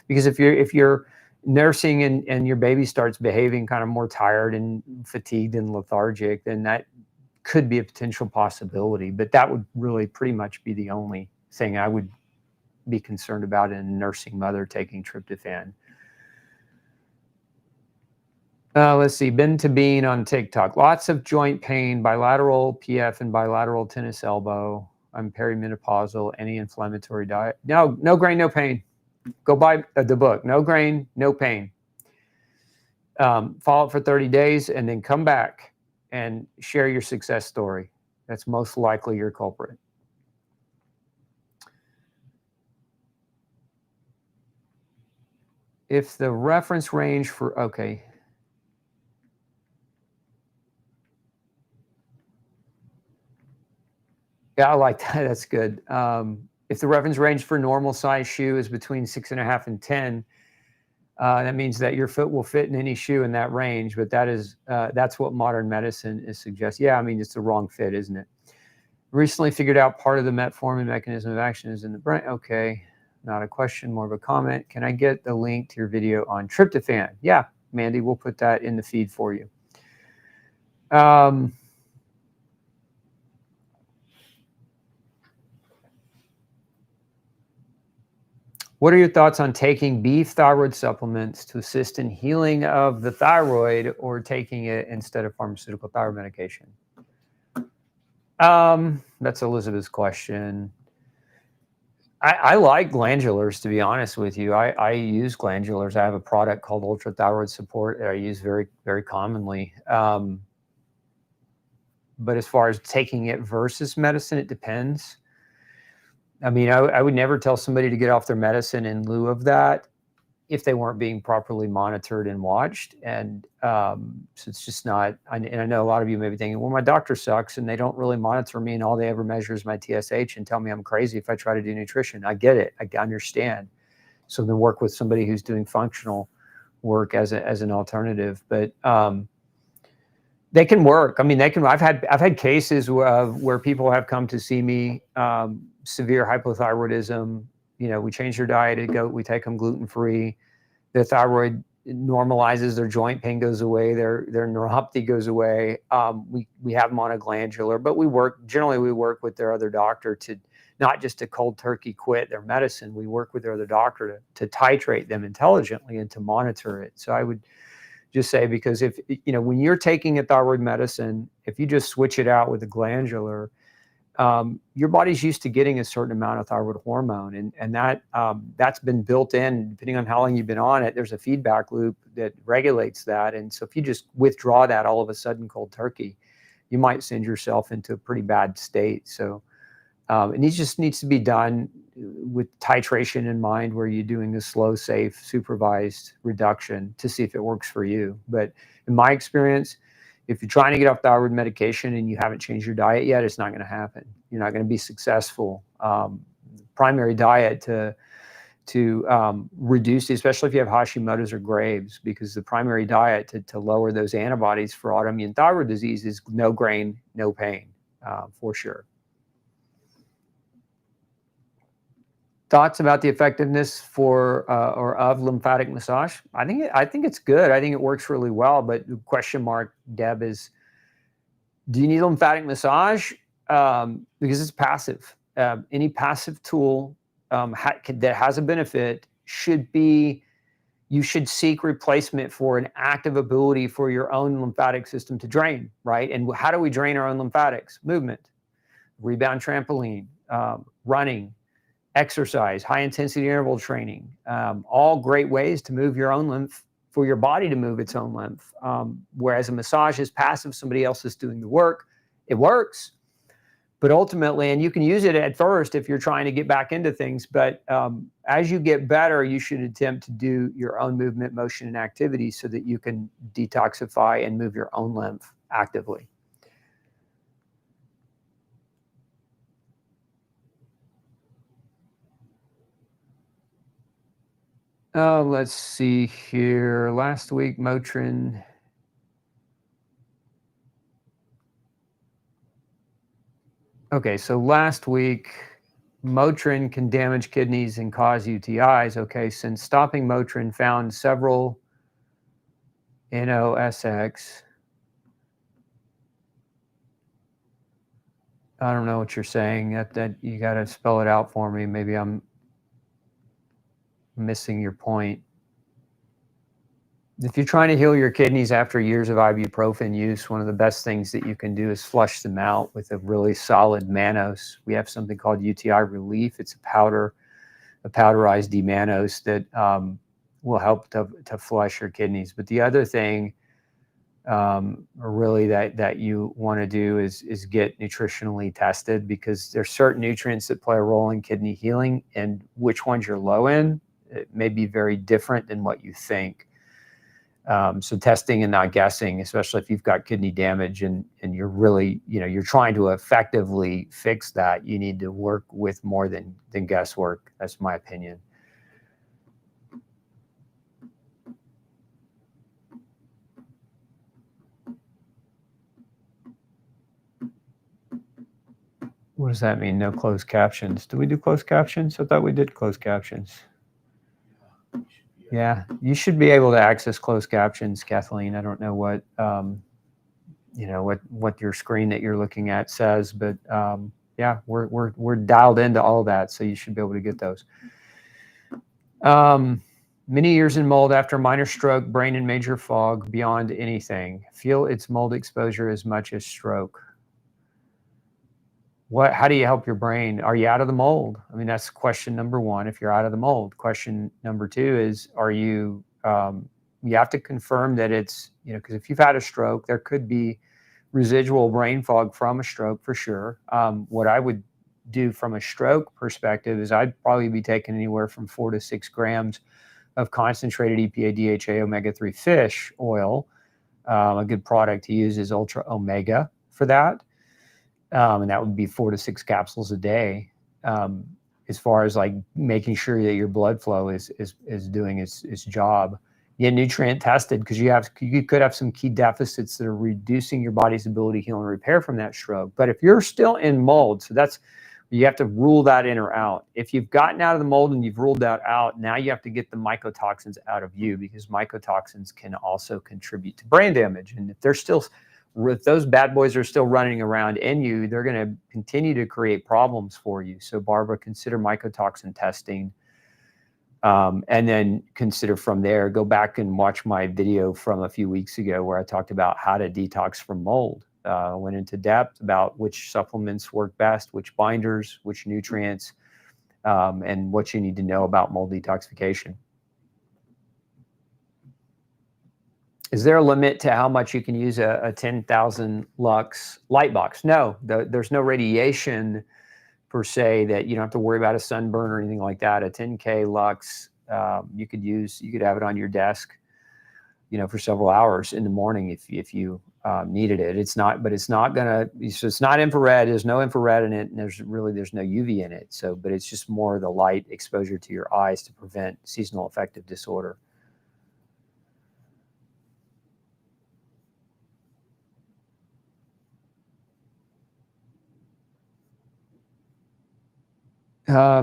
because if you're nursing and your baby starts behaving kind of more tired and fatigued and lethargic, then that could be a potential possibility. But that would really pretty much be the only thing I would be concerned about in a nursing mother taking tryptophan. Let's see. Ben to Bean on TikTok. Lots of joint pain, bilateral PF and bilateral tennis elbow. I'm perimenopausal, anti-inflammatory diet. No grain, no pain. Go buy the book. No grain, no pain. Follow it for 30 days and then come back and share your success story. That's most likely your culprit. If the reference range for, okay. Yeah, I like that. That's good. If the reference range for normal size shoe is between 6.5 and 10, that means that your foot will fit in any shoe in that range, but that's what modern medicine is suggesting. Yeah, I mean, it's the wrong fit, isn't it? Recently figured out part of the metformin mechanism of action is in the brain. Okay, not a question, more of a comment. Can I get the link to your video on tryptophan? Yeah, Mandy, we'll put that in the feed for you. What are your thoughts on taking beef thyroid supplements to assist in healing of the thyroid, or taking it instead of pharmaceutical thyroid medication? That's Elizabeth's question. I like glandulars, to be honest with you. I use glandulars. I have a product called Ultra Thyroid Support that I use very, very commonly. But as far as taking it versus medicine, it depends. I mean, I would never tell somebody to get off their medicine in lieu of that if they weren't being properly monitored and watched. And so it's just not, and I know a lot of you may be thinking, well, my doctor sucks and they don't really monitor me and all they ever measure is my TSH and tell me I'm crazy if I try to do nutrition. I get it. I understand. So then work with somebody who's doing functional work as an alternative. But they can work. I mean, they can. I've had cases where people have come to see me, severe hypothyroidism. You know, we change their diet. We take them gluten-free. Their thyroid normalizes. Their joint pain goes away. Their neuropathy goes away. We have them on a glandular, but we work with their other doctor to not just to cold turkey quit their medicine. We work with their other doctor to titrate them intelligently and to monitor it. So I would just say, because if, you know, when you're taking a thyroid medicine, if you just switch it out with a glandular, your body's used to getting a certain amount of thyroid hormone, and that's been built in. Depending on how long you've been on it, there's a feedback loop that regulates that. And so if you just withdraw that all of a sudden cold turkey, you might send yourself into a pretty bad state. So it just needs to be done with titration in mind, where you're doing a slow, safe, supervised reduction to see if it works for you. But in my experience, if you're trying to get off thyroid medication and you haven't changed your diet yet, it's not going to happen. You're not going to be successful. Primary diet to reduce, especially if you have Hashimoto's or Graves', because the primary diet to lower those antibodies for autoimmune thyroid disease is no grain, no pain, for sure. Thoughts about the effectiveness for or of lymphatic massage? I think it's good. I think it works really well. But the question mark, Deb, is, do you need lymphatic massage? Because it's passive. Any passive tool that has a benefit you should seek replacement for an active ability for your own lymphatic system to drain, right? And how do we drain our own lymphatics? Movement, rebound trampoline, running, exercise, high intensity interval training, all great ways to move your own lymph, for your body to move its own lymph. Whereas a massage is passive, somebody else is doing the work. It works, but ultimately, and you can use it at first if you're trying to get back into things, but as you get better, you should attempt to do your own movement, motion, and activity so that you can detoxify and move your own lymph actively. Let's see here. Last week, Motrin. Okay, so last week, Motrin can damage kidneys and cause UTIs. Okay, since stopping Motrin found several NOSX. I don't know what you're saying. That you got to spell it out for me. Maybe I'm missing your point. If you're trying to heal your kidneys after years of ibuprofen use, one of the best things that you can do is flush them out with a really solid mannose. We have something called UTI Relief. It's a powderized D-mannose that will help to flush your kidneys. But the other thing or really that you want to do is get nutritionally tested, because there's certain nutrients that play a role in kidney healing, and which ones you're low in, it may be very different than what you think. So testing and not guessing, especially if you've got kidney damage and you're really, you're trying to effectively fix that, you need to work with more than guesswork. That's my opinion. What does that mean? No closed captions. Do we do closed captions? I thought we did closed captions. Yeah, you should be able to access closed captions, Kathleen. I don't know what what your screen that you're looking at says, but yeah, we're dialed into all that, so you should be able to get those. Many years in mold after minor stroke, brain and major fog, beyond anything. Feel its mold exposure as much as stroke. How do you help your brain? Are you out of the mold? I mean, that's question number one, if you're out of the mold. Question number two is, are you, you have to confirm that it's, because if you've had a stroke, there could be residual brain fog from a stroke for sure. What I would do from a stroke perspective is I'd probably be taking anywhere from 4 to 6 grams of concentrated EPA, DHA, omega-3 fish oil. A good product to use is Ultra Omega for that. And that would be 4 to 6 capsules a day, as far as like making sure that your blood flow is doing its job. Get nutrient tested, because you could have some key deficits that are reducing your body's ability to heal and repair from that stroke. But if you're still in mold, so you have to rule that in or out. If you've gotten out of the mold and you've ruled that out, now you have to get the mycotoxins out of you, because mycotoxins can also contribute to brain damage. And if those bad boys are still running around in you, they're going to continue to create problems for you. So Barbara, consider mycotoxin testing. And then consider from there, go back and watch my video from a few weeks ago where I talked about how to detox from mold. Went into depth about which supplements work best, which binders, which nutrients, and what you need to know about mold detoxification. Is there a limit to how much you can use a 10,000 lux light box? No, there's no radiation per se that you don't have to worry about a sunburn or anything like that. A 10K lux, you could have it on your desk, for several hours in the morning if you needed it. It's not infrared. There's no infrared in it, and there's no UV in it. So, but it's just more the light exposure to your eyes to prevent seasonal affective disorder.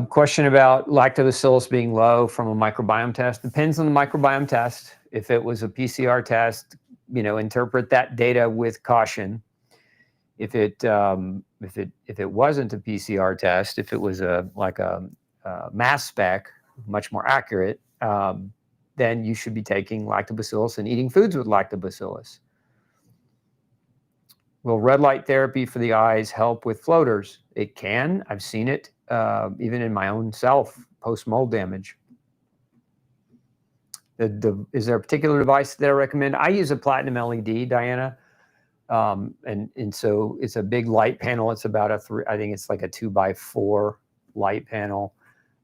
Question about lactobacillus being low from a microbiome test. Depends on the microbiome test. If it was a PCR test, interpret that data with caution. If it wasn't a PCR test, if it was a mass spec, much more accurate, then you should be taking lactobacillus and eating foods with lactobacillus. Will red light therapy for the eyes help with floaters? It can. I've seen it. Even in my own self, post-mold damage. Is there a particular device that I recommend? I use a platinum LED, Diana. And so it's a big light panel. It's about I think it's like a 2x4 light panel.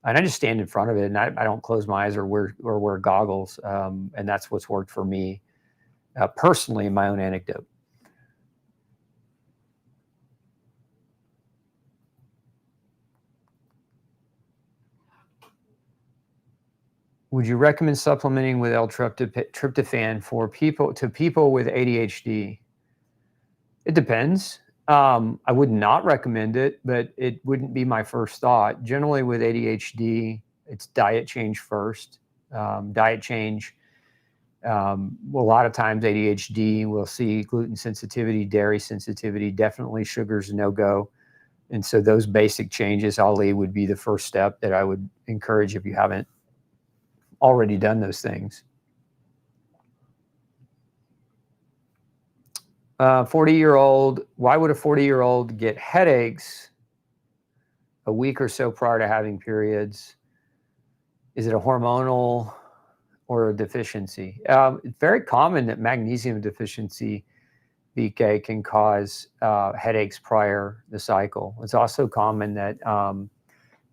And I just stand in front of it, and I don't close my eyes or wear goggles. And that's what's worked for me personally in my own anecdote. Would you recommend supplementing with L-Tryptophan for people with ADHD? It depends. I would not recommend it, but it wouldn't be my first thought. Generally with ADHD, it's diet change first. Diet change, a lot of times ADHD, we'll see gluten sensitivity, dairy sensitivity, definitely sugar's a no-go. And so those basic changes, Ali, would be the first step that I would encourage if you haven't already done those things. 40-year-old, why would a 40-year-old get headaches a week or so prior to having periods? Is it a hormonal or a deficiency? It's very common that magnesium deficiency, BK, can cause headaches prior the cycle. It's also common that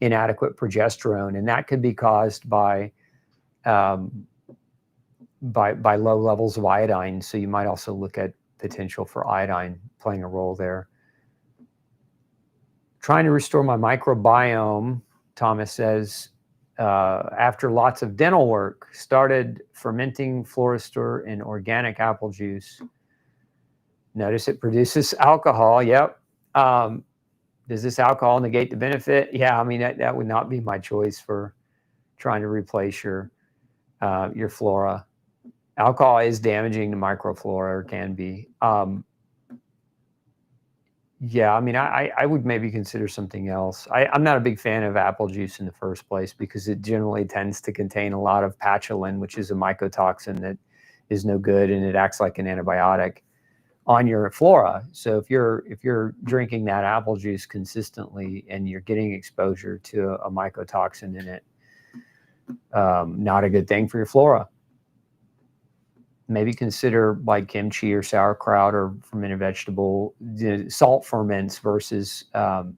inadequate progesterone, and that could be caused by low levels of iodine. So you might also look at potential for iodine playing a role there. Trying to restore my microbiome, Thomas says, after lots of dental work, started fermenting Florister in organic apple juice. Notice it produces alcohol. Yep. Does this alcohol negate the benefit? Yeah, I mean, that would not be my choice for trying to replace your flora. Alcohol is damaging to microflora, or can be. Yeah, I mean, I would maybe consider something else. I'm not a big fan of apple juice in the first place because it generally tends to contain a lot of patchoulin, which is a mycotoxin that is no good, and it acts like an antibiotic on your flora. So if you're drinking that apple juice consistently and you're getting exposure to a mycotoxin in it, not a good thing for your flora. Maybe consider like kimchi or sauerkraut or fermented vegetable salt ferments versus the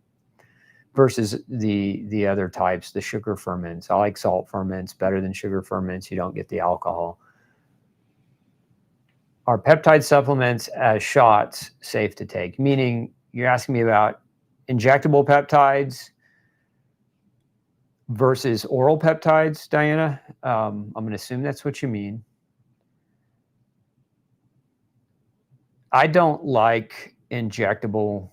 other types, the sugar ferments. I like salt ferments better than sugar ferments. You don't get the alcohol. Are peptide supplements as shots safe to take? Meaning, you're asking me about injectable peptides versus oral peptides, Diana. I'm going to assume that's what you mean. I don't like injectable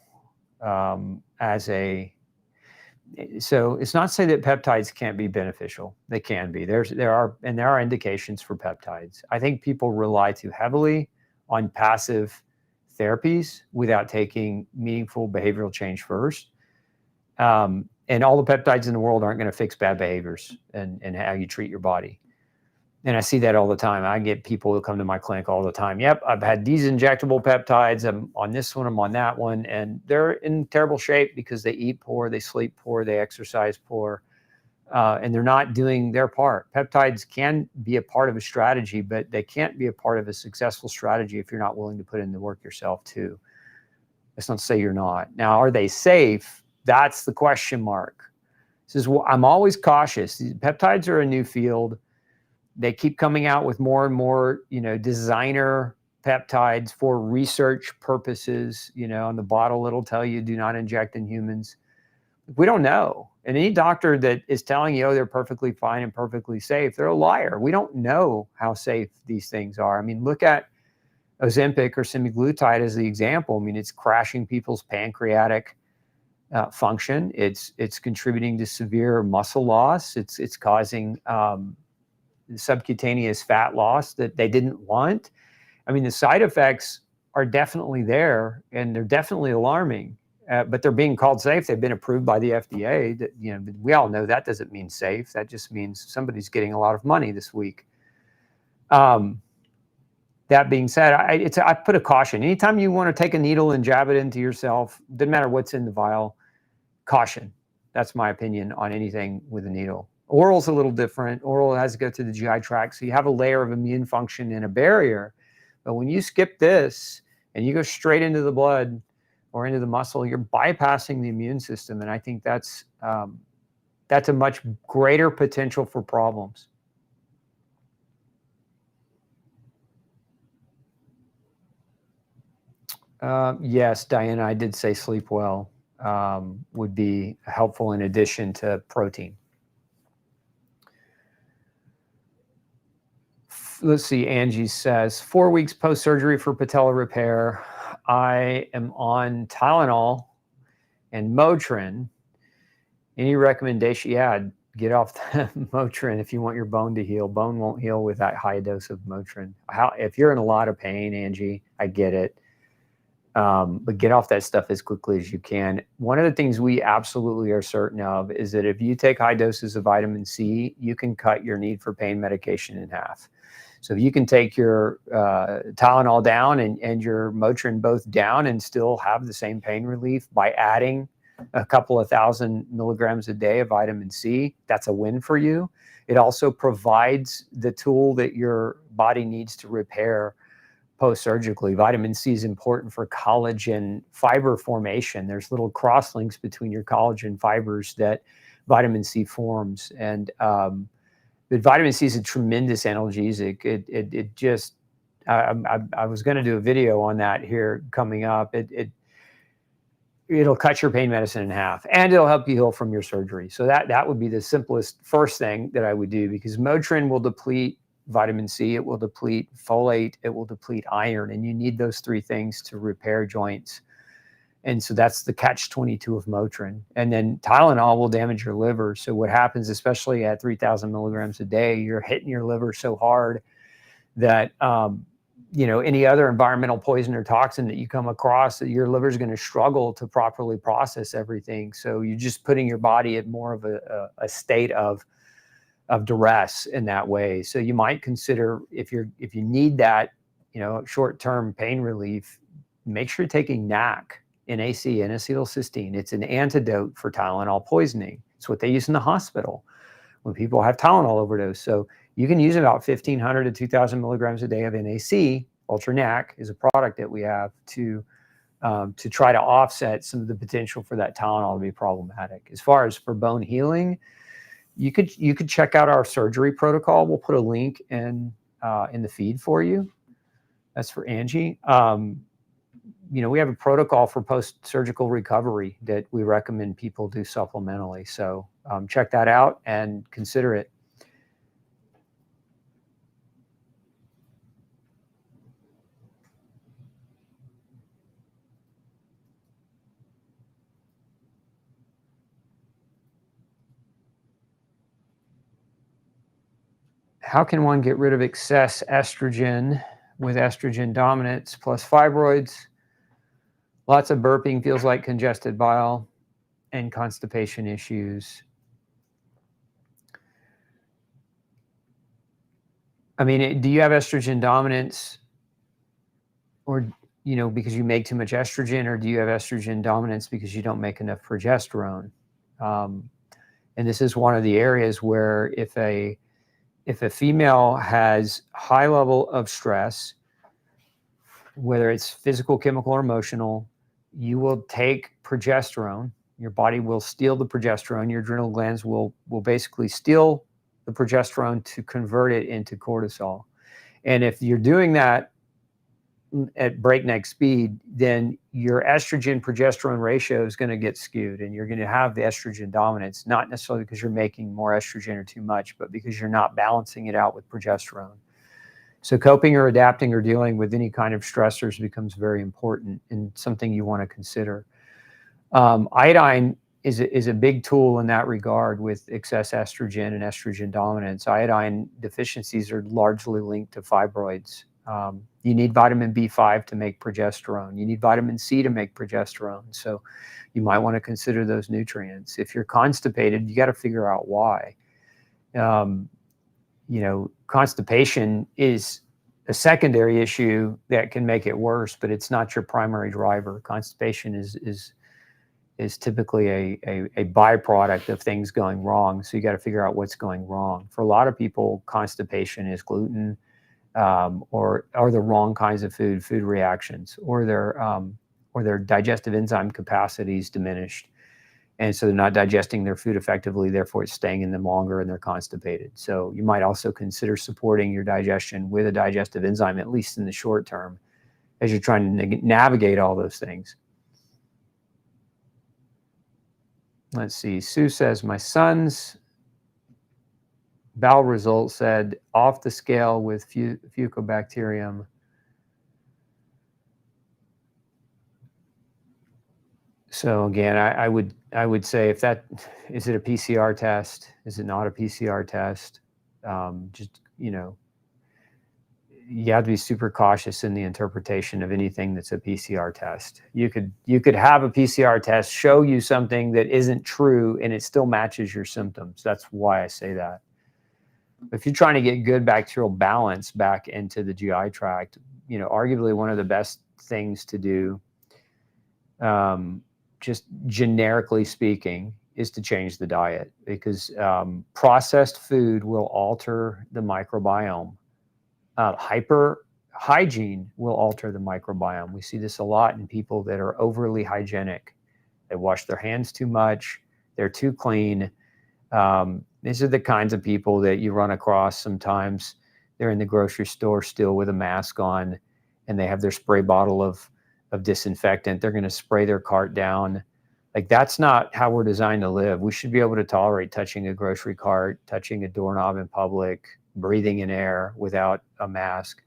so it's not to say that peptides can't be beneficial. They can be. There are indications for peptides. I think people rely too heavily on passive therapies without taking meaningful behavioral change first. And all the peptides in the world aren't going to fix bad behaviors and how you treat your body. And I see that all the time. I get people who come to my clinic all the time. Yep, I've had these injectable peptides. I'm on this one, I'm on that one. And they're in terrible shape because they eat poor, they sleep poor, they exercise poor, and they're not doing their part. Peptides can be a part of a strategy, but they can't be a part of a successful strategy if you're not willing to put in the work yourself too. That's not to say you're not. Now, are they safe? That's the question mark. This is, I'm always cautious. These peptides are a new field. They keep coming out with more and more, designer peptides for research purposes. On the bottle, it'll tell you do not inject in humans. We don't know. And any doctor that is telling you, they're perfectly fine and perfectly safe, they're a liar. We don't know how safe these things are. I mean, look at Ozempic or semaglutide as the example. I mean, it's crashing people's pancreatic function. It's contributing to severe muscle loss. It's causing subcutaneous fat loss that they didn't want. I mean, the side effects are definitely there, and they're definitely alarming, but they're being called safe. They've been approved by the FDA. That, we all know that doesn't mean safe. That just means somebody's getting a lot of money this week. That being said, I put a caution. Anytime you want to take a needle and jab it into yourself, doesn't matter what's in the vial, caution. That's my opinion on anything with a needle. Oral's a little different. Oral has to go through the GI tract, so you have a layer of immune function and a barrier. But when you skip this and you go straight into the blood or into the muscle, you're bypassing the immune system, and I think that's a much greater potential for problems. Yes, Diana, I did say sleep well would be helpful in addition to protein. Let's see, Angie says, 4 weeks post-surgery for patella repair. I am on Tylenol and Motrin. Any recommendation? Yeah, get off the Motrin if you want your bone to heal. Bone won't heal with that high dose of Motrin. If you're in a lot of pain, Angie, I get it. But get off that stuff as quickly as you can. One of the things we absolutely are certain of is that if you take high doses of vitamin C, you can cut your need for pain medication in half. So if you can take your Tylenol down and your Motrin both down and still have the same pain relief by adding a couple of thousand milligrams a day of vitamin C, that's a win for you. It also provides the tool that your body needs to repair post-surgically. Vitamin C is important for collagen fiber formation. There's little cross-links between your collagen fibers that vitamin C forms. And but vitamin C is a tremendous analgesic. It just, I was going to do a video on that here coming up. It'll cut your pain medicine in half, and it'll help you heal from your surgery. So that would be the simplest first thing that I would do, because Motrin will deplete vitamin C, it will deplete folate, it will deplete iron, and you need those three things to repair joints. And so that's the catch-22 of Motrin. And then Tylenol will damage your liver. So what happens, especially at 3,000 milligrams a day, you're hitting your liver so hard that you know, any other environmental poison or toxin that you come across, your liver is going to struggle to properly process everything. So you're just putting your body at more of a state of duress in that way. So you might consider, if you need that, you know, short-term pain relief, make sure you're taking NAC, NAC, N-acetylcysteine. It's an antidote for Tylenol poisoning. It's what they use in the hospital when people have Tylenol overdose. So you can use about 1,500 to 2,000 milligrams a day of NAC. Ultra NAC is a product that we have to try to offset some of the potential for that Tylenol to be problematic. As far as for bone healing, you could check out our surgery protocol. We'll put a link in the feed for you. That's for Angie. You know, we have a protocol for post-surgical recovery that we recommend people do supplementally. So check that out and consider it. How can one get rid of excess estrogen with estrogen dominance plus fibroids? Lots of burping, feels like congested bile, and constipation issues. I mean, do you have estrogen dominance, or, you know, because you make too much estrogen, or do you have estrogen dominance because you don't make enough progesterone? And this is one of the areas where if a female has high level of stress, whether it's physical, chemical, or emotional, you will take progesterone. Your body will steal the progesterone. Your adrenal glands will basically steal the progesterone to convert it into cortisol. And if you're doing that at breakneck speed, then your estrogen progesterone ratio is going to get skewed, and you're going to have the estrogen dominance, not necessarily because you're making more estrogen or too much, but because you're not balancing it out with progesterone. So coping or adapting or dealing with any kind of stressors becomes very important and something you want to consider. Iodine is a big tool in that regard with excess estrogen and estrogen dominance. Iodine deficiencies are largely linked to fibroids. You need vitamin B5 to make progesterone. You need vitamin C to make progesterone. So you might want to consider those nutrients. If you're constipated, you got to figure out why. You know, constipation is a secondary issue that can make it worse, but it's not your primary driver. Constipation is typically a byproduct of things going wrong. So you got to figure out what's going wrong. For a lot of people, constipation is gluten, or the wrong kinds of food reactions, or their digestive enzyme capacity is diminished. And so they're not digesting their food effectively, therefore it's staying in them longer and they're constipated. So you might also consider supporting your digestion with a digestive enzyme, at least in the short term, as you're trying to navigate all those things. Let's see, Sue says, my son's bowel results said off the scale with Fucobacterium. So again, I would say, if that, is it a PCR test? Is it not a PCR test? Just, you know, you have to be super cautious in the interpretation of anything that's a PCR test. You could have a PCR test show you something that isn't true and it still matches your symptoms. That's why I say that. If you're trying to get good bacterial balance back into the GI tract, you know, arguably one of the best things to do just generically speaking, is to change the diet, because processed food will alter the microbiome. Hyper hygiene will alter the microbiome. We see this a lot in people that are overly hygienic. They wash their hands too much. They're too clean. These are the kinds of people that you run across sometimes. They're in the grocery store still with a mask on, and they have their spray bottle of disinfectant. They're going to spray their cart down. Like, that's not how we're designed to live. We should be able to tolerate touching a grocery cart, touching a doorknob in public, breathing in air without a mask.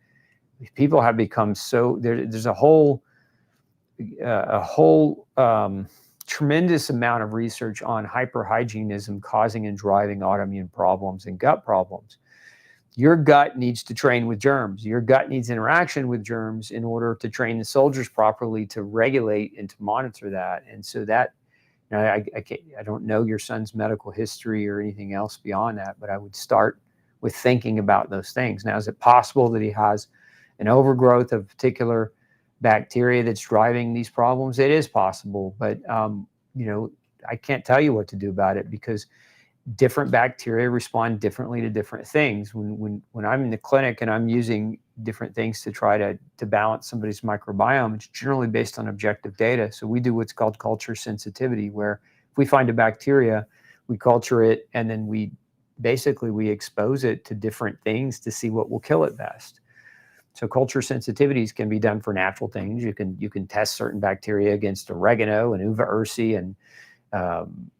People have become so, there's a whole tremendous amount of research on hyperhygienism causing and driving autoimmune problems and gut problems. Your gut needs to train with germs. Your gut needs interaction with germs in order to train the soldiers properly, to regulate and to monitor that. And so that, you know, I don't know your son's medical history or anything else beyond that, but I would start with thinking about those things. Now, is it possible that he has an overgrowth of particular bacteria that's driving these problems? It is possible, but you know, I can't tell you what to do about it, because different bacteria respond differently to different things. When I'm in the clinic and I'm using different things to try to balance somebody's microbiome, it's generally based on objective data. So we do what's called culture sensitivity, where if we find a bacteria, we culture it, and then we expose it to different things to see what will kill it best. So culture sensitivities can be done for natural things. You can test certain bacteria against oregano and uva ursi and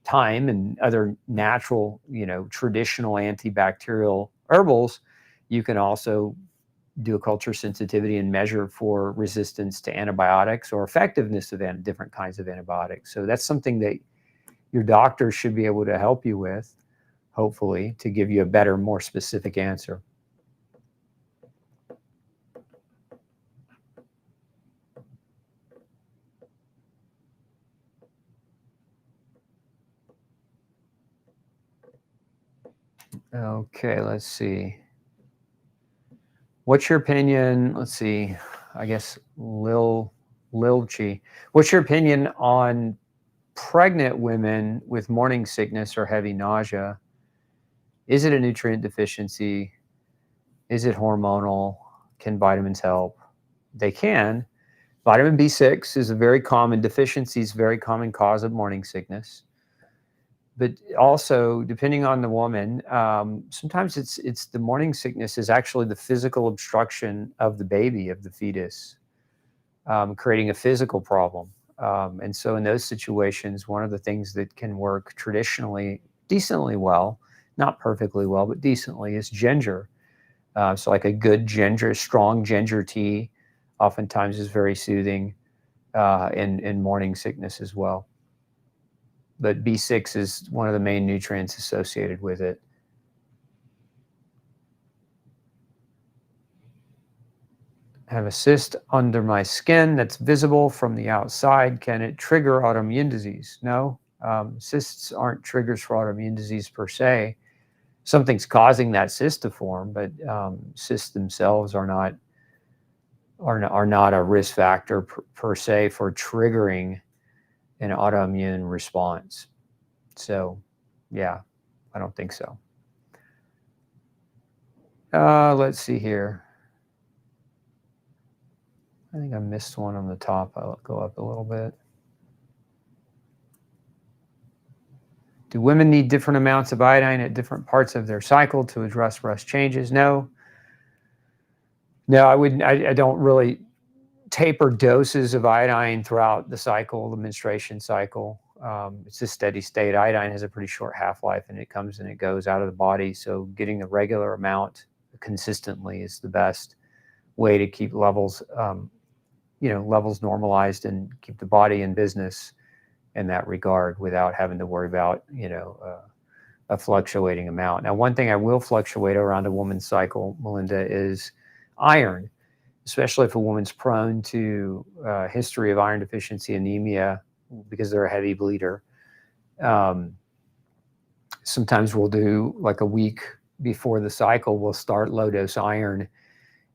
thyme and other natural, you know, traditional antibacterial herbals. You can also do a culture sensitivity and measure for resistance to antibiotics or effectiveness of different kinds of antibiotics. So that's something that your doctor should be able to help you with, hopefully, to give you a better, more specific answer. Okay, let's see. What's your opinion? Let's see. I guess Lilchi. What's your opinion on pregnant women with morning sickness or heavy nausea? Is it a nutrient deficiency? Is it hormonal? Can vitamins help? They can. Vitamin B6 is a very common deficiency, is a very common cause of morning sickness. But also, depending on the woman, sometimes it's the morning sickness is actually the physical obstruction of the baby, of the fetus, creating a physical problem. And so in those situations, one of the things that can work traditionally decently well, not perfectly well, but decently, is ginger. So like a good ginger, strong ginger tea oftentimes is very soothing in morning sickness as well. But B6 is one of the main nutrients associated with it. I have a cyst under my skin that's visible from the outside. Can it trigger autoimmune disease? No, cysts aren't triggers for autoimmune disease per se. Something's causing that cyst to form, but cysts themselves are not a risk factor per se for triggering an autoimmune response. So, yeah, I don't think so. Let's see here. I think I missed one on the top. I'll go up a little bit. Do women need different amounts of iodine at different parts of their cycle to address rest changes? No. No, I wouldn't. I don't really taper doses of iodine throughout the cycle, the menstruation cycle. It's a steady state. Iodine has a pretty short half-life, and it comes and it goes out of the body. So getting the regular amount consistently is the best way to keep levels, levels normalized and keep the body in business in that regard without having to worry about, a fluctuating amount. Now, one thing I will fluctuate around a woman's cycle, Melinda, is iron, especially if a woman's prone to history of iron deficiency anemia because they're a heavy bleeder. Sometimes we'll do, like a week before the cycle, we'll start low-dose iron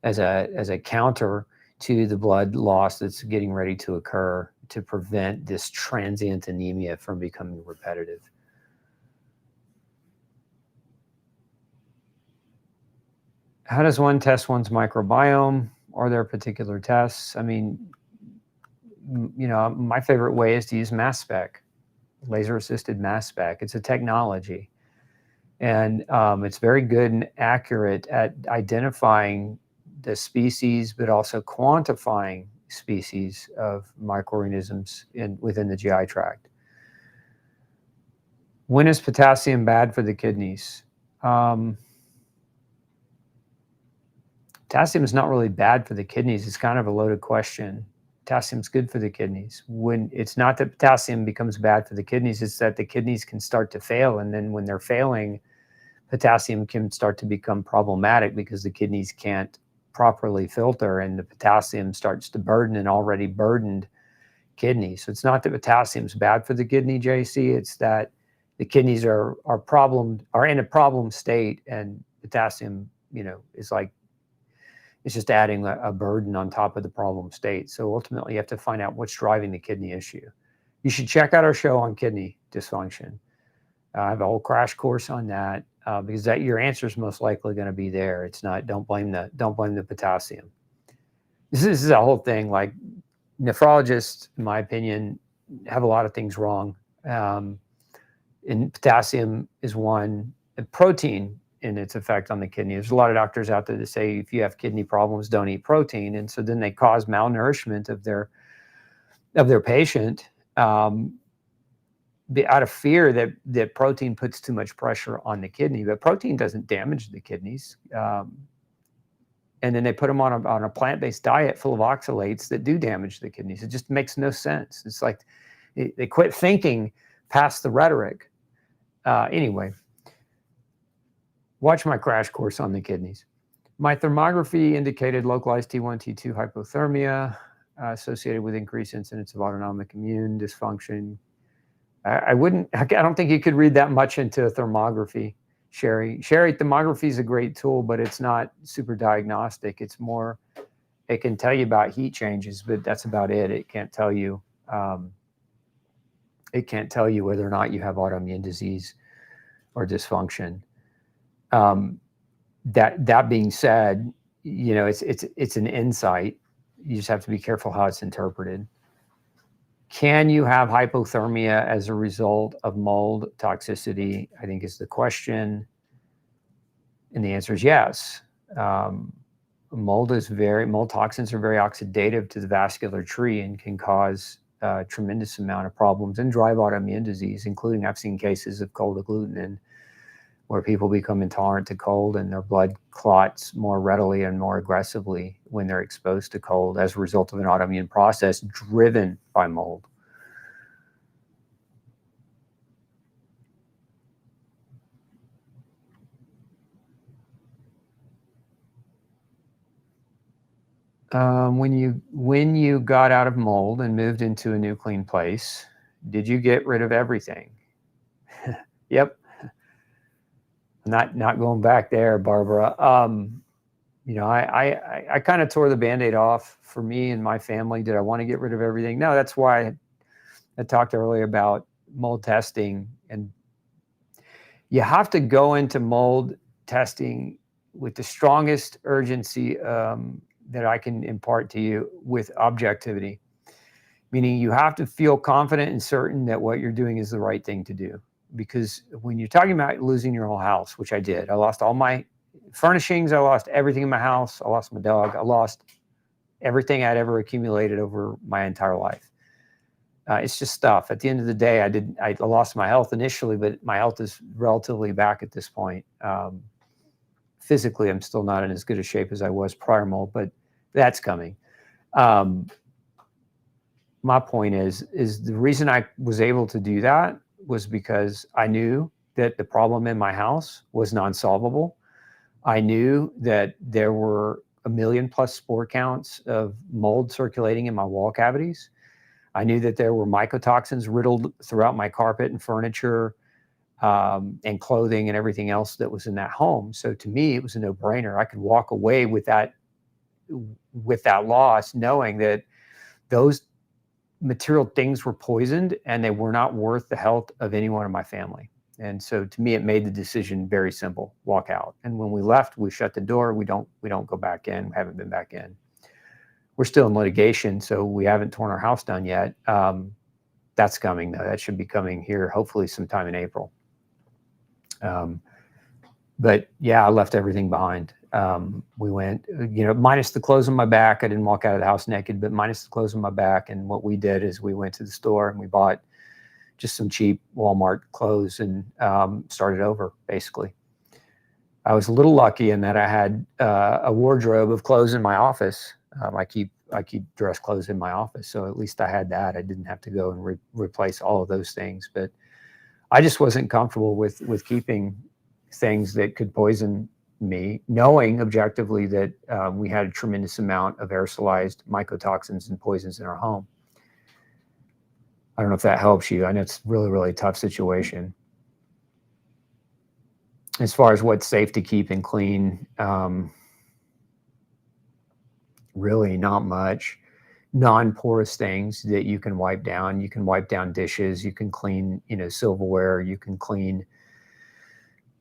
as a counter to the blood loss that's getting ready to occur to prevent this transient anemia from becoming repetitive. How does one test one's microbiome? Are there particular tests? I mean, my favorite way is to use mass spec, laser-assisted mass spec. It's a technology. And it's very good and accurate at identifying the species, but also quantifying species of microorganisms within the GI tract. When is potassium bad for the kidneys? Potassium is not really bad for the kidneys. It's kind of a loaded question. Potassium's good for the kidneys. When it's not that potassium becomes bad for the kidneys, it's that the kidneys can start to fail. And then when they're failing, potassium can start to become problematic because the kidneys can't properly filter and the potassium starts to burden an already burdened kidney. So it's not that potassium's bad for the kidney, JC. It's that the kidneys are in a problem state, and potassium, is like, it's just adding a burden on top of the problem state. So ultimately, you have to find out what's driving the kidney issue. You should check out our show on kidney dysfunction. I have a whole crash course on that because your answer is most likely going to be there. It's not. Don't blame the potassium. This is a whole thing. Like, nephrologists, in my opinion, have a lot of things wrong. And potassium is one. And protein in its effect on the kidney. There's a lot of doctors out there that say if you have kidney problems, don't eat protein, and so then they cause malnourishment of their patient out of fear that protein puts too much pressure on the kidney. But protein doesn't damage the kidneys. And then they put them on a plant-based diet full of oxalates that do damage the kidneys. It just makes no sense. It's like they quit thinking past the rhetoric. Anyway. Watch my crash course on the kidneys. My thermography indicated localized T1, T2 hypothermia associated with increased incidence of autonomic immune dysfunction. I don't think you could read that much into a thermography, Sherry. Sherry, thermography is a great tool, but it's not super diagnostic. It's more, it can tell you about heat changes, but that's about it. It can't tell you whether or not you have autoimmune disease or dysfunction. That being said, it's an insight. You just have to be careful how it's interpreted. Can you have hypothermia as a result of mold toxicity? I think is the question. And the answer is yes. Mold toxins are very oxidative to the vascular tree and can cause a tremendous amount of problems and drive autoimmune disease, including I've seen cases of cold agglutinin, where people become intolerant to cold and their blood clots more readily and more aggressively when they're exposed to cold as a result of an autoimmune process driven by mold. When you got out of mold and moved into a new clean place, did you get rid of everything? Yep. Not going back there, Barbara. I kind of tore the Band-Aid off for me and my family. Did I want to get rid of everything? No, that's why I talked earlier about mold testing. And you have to go into mold testing with the strongest urgency that I can impart to you, with objectivity. Meaning you have to feel confident and certain that what you're doing is the right thing to do. Because when you're talking about losing your whole house, which I did, I lost all my furnishings, I lost everything in my house, I lost my dog, I lost everything I'd ever accumulated over my entire life. It's just stuff. At the end of the day, I lost my health initially, but my health is relatively back at this point. Physically, I'm still not in as good a shape as I was prior mold, but that's coming. My point is the reason I was able to do that was because I knew that the problem in my house was non-solvable. I knew that there were 1 million plus spore counts of mold circulating in my wall cavities. I knew that there were mycotoxins riddled throughout my carpet and furniture and clothing and everything else that was in that home. So to me, it was a no-brainer. I could walk away with that loss, knowing that those material things were poisoned and they were not worth the health of anyone in my family. And so to me, it made the decision very simple: walk out. And when we left, we shut the door. We don't go back in. We haven't been back in. We're still in litigation, so we haven't torn our house down yet. That's coming though. That should be coming here, hopefully sometime in April. But yeah, I left everything behind. We went, minus the clothes on my back. I didn't walk out of the house naked, but minus the clothes on my back. And what we did is we went to the store and we bought just some cheap Walmart clothes and started over, basically. I was a little lucky in that I had a wardrobe of clothes in my office. I keep dress clothes in my office, so at least I had that. I didn't have to go and replace all of those things. But I just wasn't comfortable with keeping things that could poison me, knowing objectively that we had a tremendous amount of aerosolized mycotoxins and poisons in our home. I don't know if that helps you. I know it's a really, really tough situation. As far as what's safe to keep and clean, really not much. Non-porous things that you can wipe down. You can wipe down dishes. You can clean, silverware. You can clean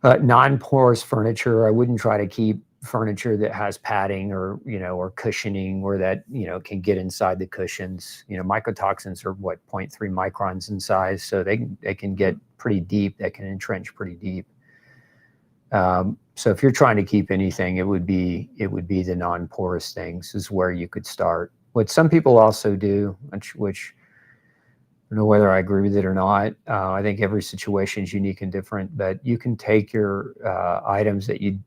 non-porous furniture. I wouldn't try to keep furniture that has padding or cushioning where that, can get inside the cushions. Mycotoxins are 0.3 microns in size, so they can get pretty deep. They can entrench pretty deep. So if you're trying to keep anything, it would be the non-porous things is where you could start. What some people also do, which I don't know whether I agree with it or not. I think every situation is unique and different, but you can take your items that you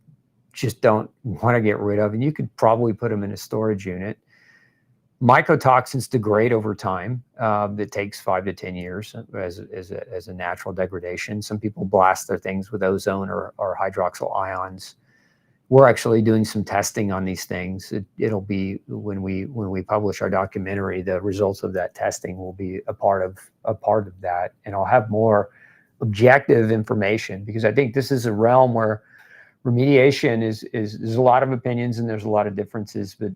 just don't want to get rid of, and you could probably put them in a storage unit. Mycotoxins degrade over time. That takes 5 to 10 years as a natural degradation. Some people blast their things with ozone or hydroxyl ions. We're actually doing some testing on these things. It'll be when we publish our documentary, the results of that testing will be a part of that, and I'll have more objective information, because I think this is a realm where remediation is there's a lot of opinions and there's a lot of differences, but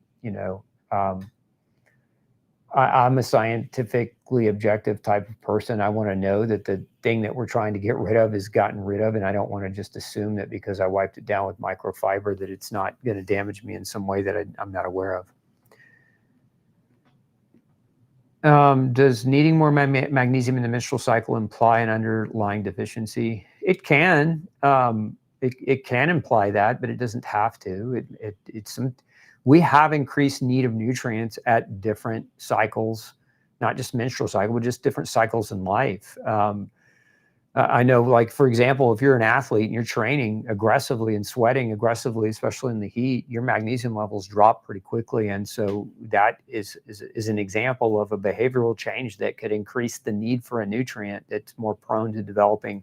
I'm a scientifically objective type of person. I want to know that the thing that we're trying to get rid of is gotten rid of, and I don't want to just assume that because I wiped it down with microfiber that it's not going to damage me in some way that I'm not aware of. Does needing more magnesium in the menstrual cycle imply an underlying deficiency? It can. It can imply that, but it doesn't have to. We have increased need of nutrients at different cycles, not just menstrual cycle, but just different cycles in life. I know, like, for example, if you're an athlete and you're training aggressively and sweating aggressively, especially in the heat, your magnesium levels drop pretty quickly. And so that is an example of a behavioral change that could increase the need for a nutrient that's more prone to developing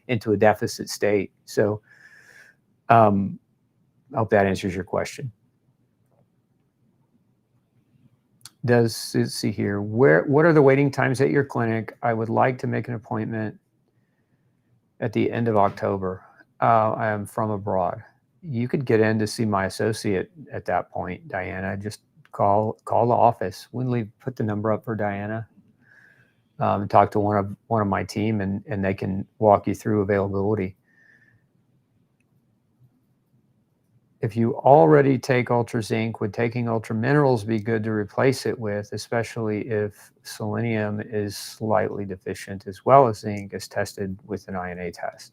into a deficit state. So I hope that answers your question. Let's see here. What are the waiting times at your clinic? I would like to make an appointment at the end of October. I am from abroad. You could get in to see my associate at that point, Diana. Just call the office. Winley put the number up for Diana. Talk to one of my team, and they can walk you through availability. If you already take Ultra Zinc, would taking Ultra Minerals be good to replace it with, especially if selenium is slightly deficient as well as zinc as tested with an INA test?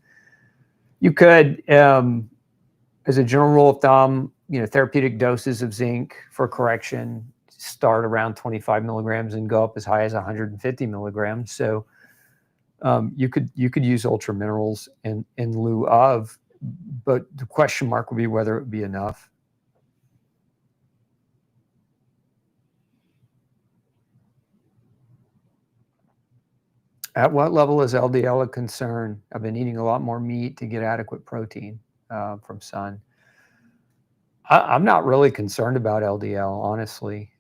You could, as a general rule of thumb, therapeutic doses of zinc for correction start around 25 milligrams and go up as high as 150 milligrams. So you could use Ultra Minerals in lieu of, but the question mark would be whether it would be enough. At what level is LDL a concern? I've been eating a lot more meat to get adequate protein from sun. I'm not really concerned about LDL, honestly.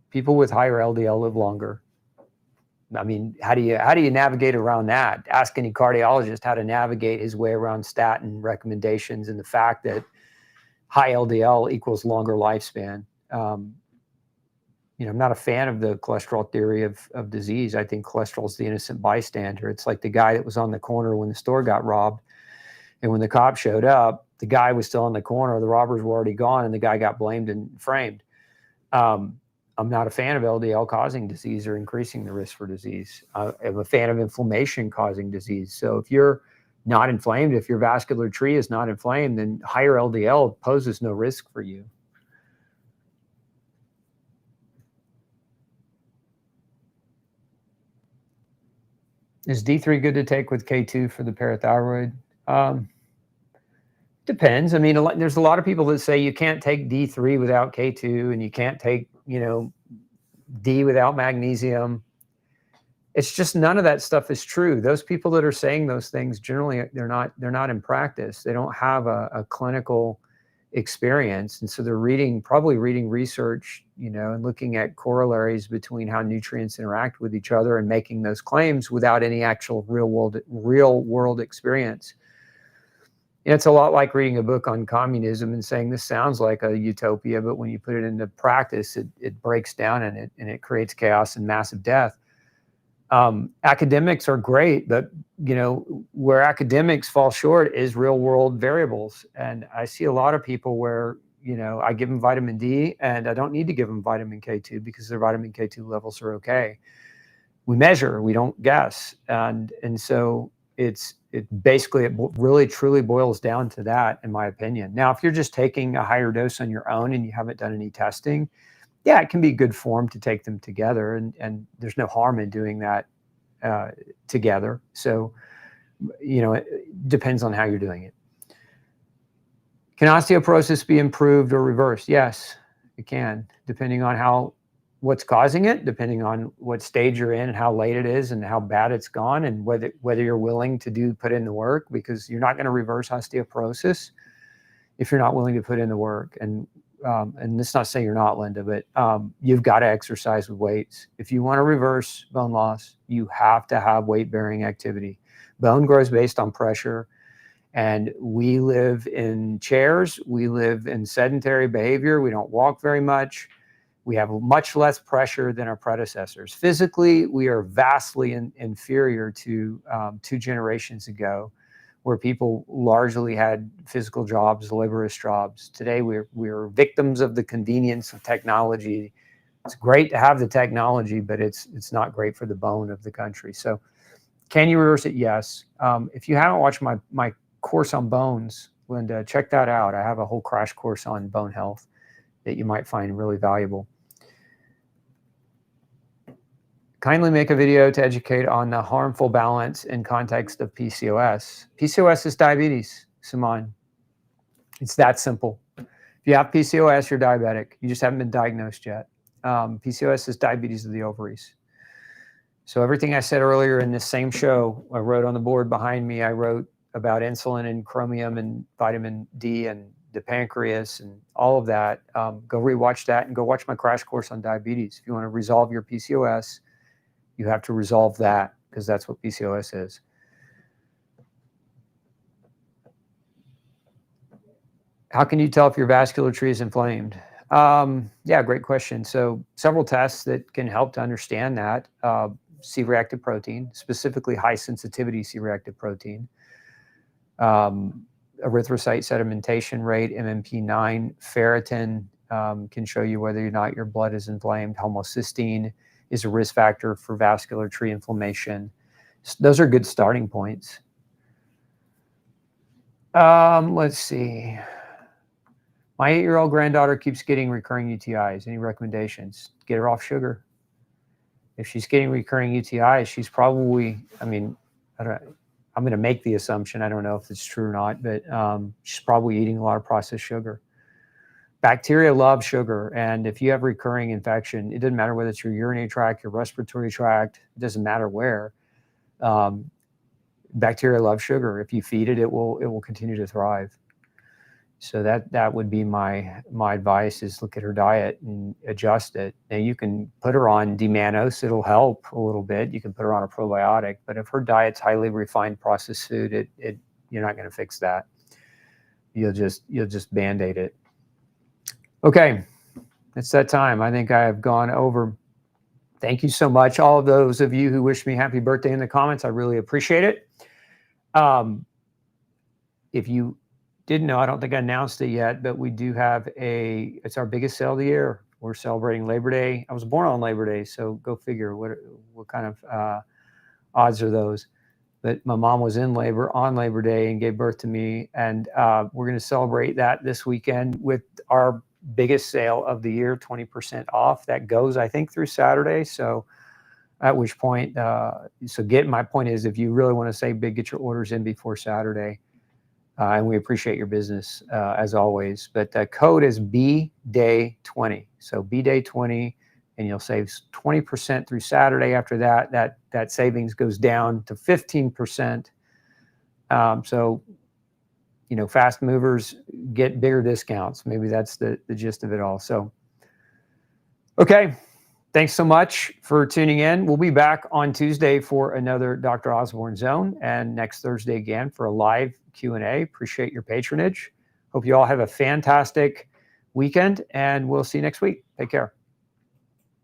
People with higher LDL live longer. I mean, how do you navigate around that? Ask any cardiologist how to navigate his way around statin recommendations and the fact that high LDL equals longer lifespan. I'm not a fan of the cholesterol theory of disease. I think cholesterol is the innocent bystander. It's like the guy that was on the corner when the store got robbed. And when the cops showed up, the guy was still in the corner. The robbers were already gone, and the guy got blamed and framed. I'm not a fan of LDL causing disease or increasing the risk for disease. I'm a fan of inflammation causing disease. So if you're not inflamed, if your vascular tree is not inflamed, then higher LDL poses no risk for you. Is D3 good to take with K2 for the parathyroid? Depends. I mean, there's a lot of people that say you can't take D3 without K2, and you can't take, D without magnesium. It's just none of that stuff is true. Those people that are saying those things, generally, they're not in practice. They don't have a clinical experience. And so they're probably reading research, and looking at corollaries between how nutrients interact with each other and making those claims without any actual real world experience. It's a lot like reading a book on communism and saying this sounds like a utopia, but when you put it into practice, it breaks down and it creates chaos and massive death. Academics are great, but where academics fall short is real world variables. And I see a lot of people where I give them vitamin D and I don't need to give them vitamin K2 because their vitamin K2 levels are okay. We measure, we don't guess, and so it really truly boils down to that, in my opinion. Now, if you're just taking a higher dose on your own and you haven't done any testing, yeah, it can be good form to take them together, and there's no harm in doing that together. So, it depends on how you're doing it. Can osteoporosis be improved or reversed? Yes, it can, depending on what's causing it, depending on what stage you're in and how late it is and how bad it's gone, and whether you're willing to put in the work, because you're not going to reverse osteoporosis if you're not willing to put in the work. And it's not saying you're not, Linda, but you've got to exercise with weights. If you want to reverse bone loss, you have to have weight-bearing activity. Bone grows based on pressure, and we live in chairs. We live in sedentary behavior. We don't walk very much. We have much less pressure than our predecessors. Physically, we are vastly inferior to 2 generations ago, where people largely had physical jobs, laborious jobs. Today, we're victims of the convenience of technology. It's great to have the technology, but it's not great for the bone of the country. So can you reverse it? Yes. If you haven't watched my course on bones, Linda, check that out. I have a whole crash course on bone health that you might find really valuable. Kindly make a video to educate on the harmful balance in context of PCOS. PCOS is diabetes, Simon. It's that simple. If you have PCOS, you're diabetic. You just haven't been diagnosed yet. PCOS is diabetes of the ovaries. So everything I said earlier in this same show, I wrote on the board behind me. I wrote about insulin and chromium and vitamin D and the pancreas and all of that. Go rewatch that and go watch my crash course on diabetes. If you want to resolve your PCOS, you have to resolve that, because that's what PCOS is. How can you tell if your vascular tree is inflamed? Yeah, great question. So several tests that can help to understand that. C-reactive protein, specifically high sensitivity C-reactive protein. Erythrocyte sedimentation rate, MMP9, ferritin can show you whether or not your blood is inflamed. Homocysteine is a risk factor for vascular tree inflammation. Those are good starting points. Let's see. My 8-year-old granddaughter keeps getting recurring UTIs. Any recommendations? Get her off sugar. If she's getting recurring UTIs, she's probably, I'm going to make the assumption, I don't know if it's true or not, but she's probably eating a lot of processed sugar. Bacteria love sugar, and if you have recurring infection, it doesn't matter whether it's your urinary tract, your respiratory tract, it doesn't matter where. Bacteria love sugar. If you feed it, it will continue to thrive. So that would be my advice, is look at her diet and adjust it. Now you can put her on D-mannose, it'll help a little bit. You can put her on a probiotic, but if her diet's highly refined processed food, you're not going to fix that. You'll just Band-Aid it. Okay. it's that time. I think I have gone over. Thank you so much. All of those of you who wished me happy birthday in the comments, I really appreciate it. If you didn't know, I don't think I announced it yet, but we do have it's our biggest sale of the year. We're celebrating Labor Day. I was born on Labor Day, so go figure what kind of odds are those. But my mom was in labor on Labor Day and gave birth to me. And we're going to celebrate that this weekend with our biggest sale of the year, 20% off. That goes, I think, through Saturday. So at which point, my point is, if you really want to save big, get your orders in before Saturday. And we appreciate your business as always. But the code is BDAY20. So BDAY20, and you'll save 20% through Saturday. After that savings goes down to 15%. So, fast movers get bigger discounts. Maybe that's the gist of it all. So, okay. Thanks so much for tuning in. We'll be back on Tuesday for another Dr. Osborne Zone, and next Thursday again for a live Q&A. Appreciate your patronage. Hope you all have a fantastic weekend, and we'll see you next week. Take care.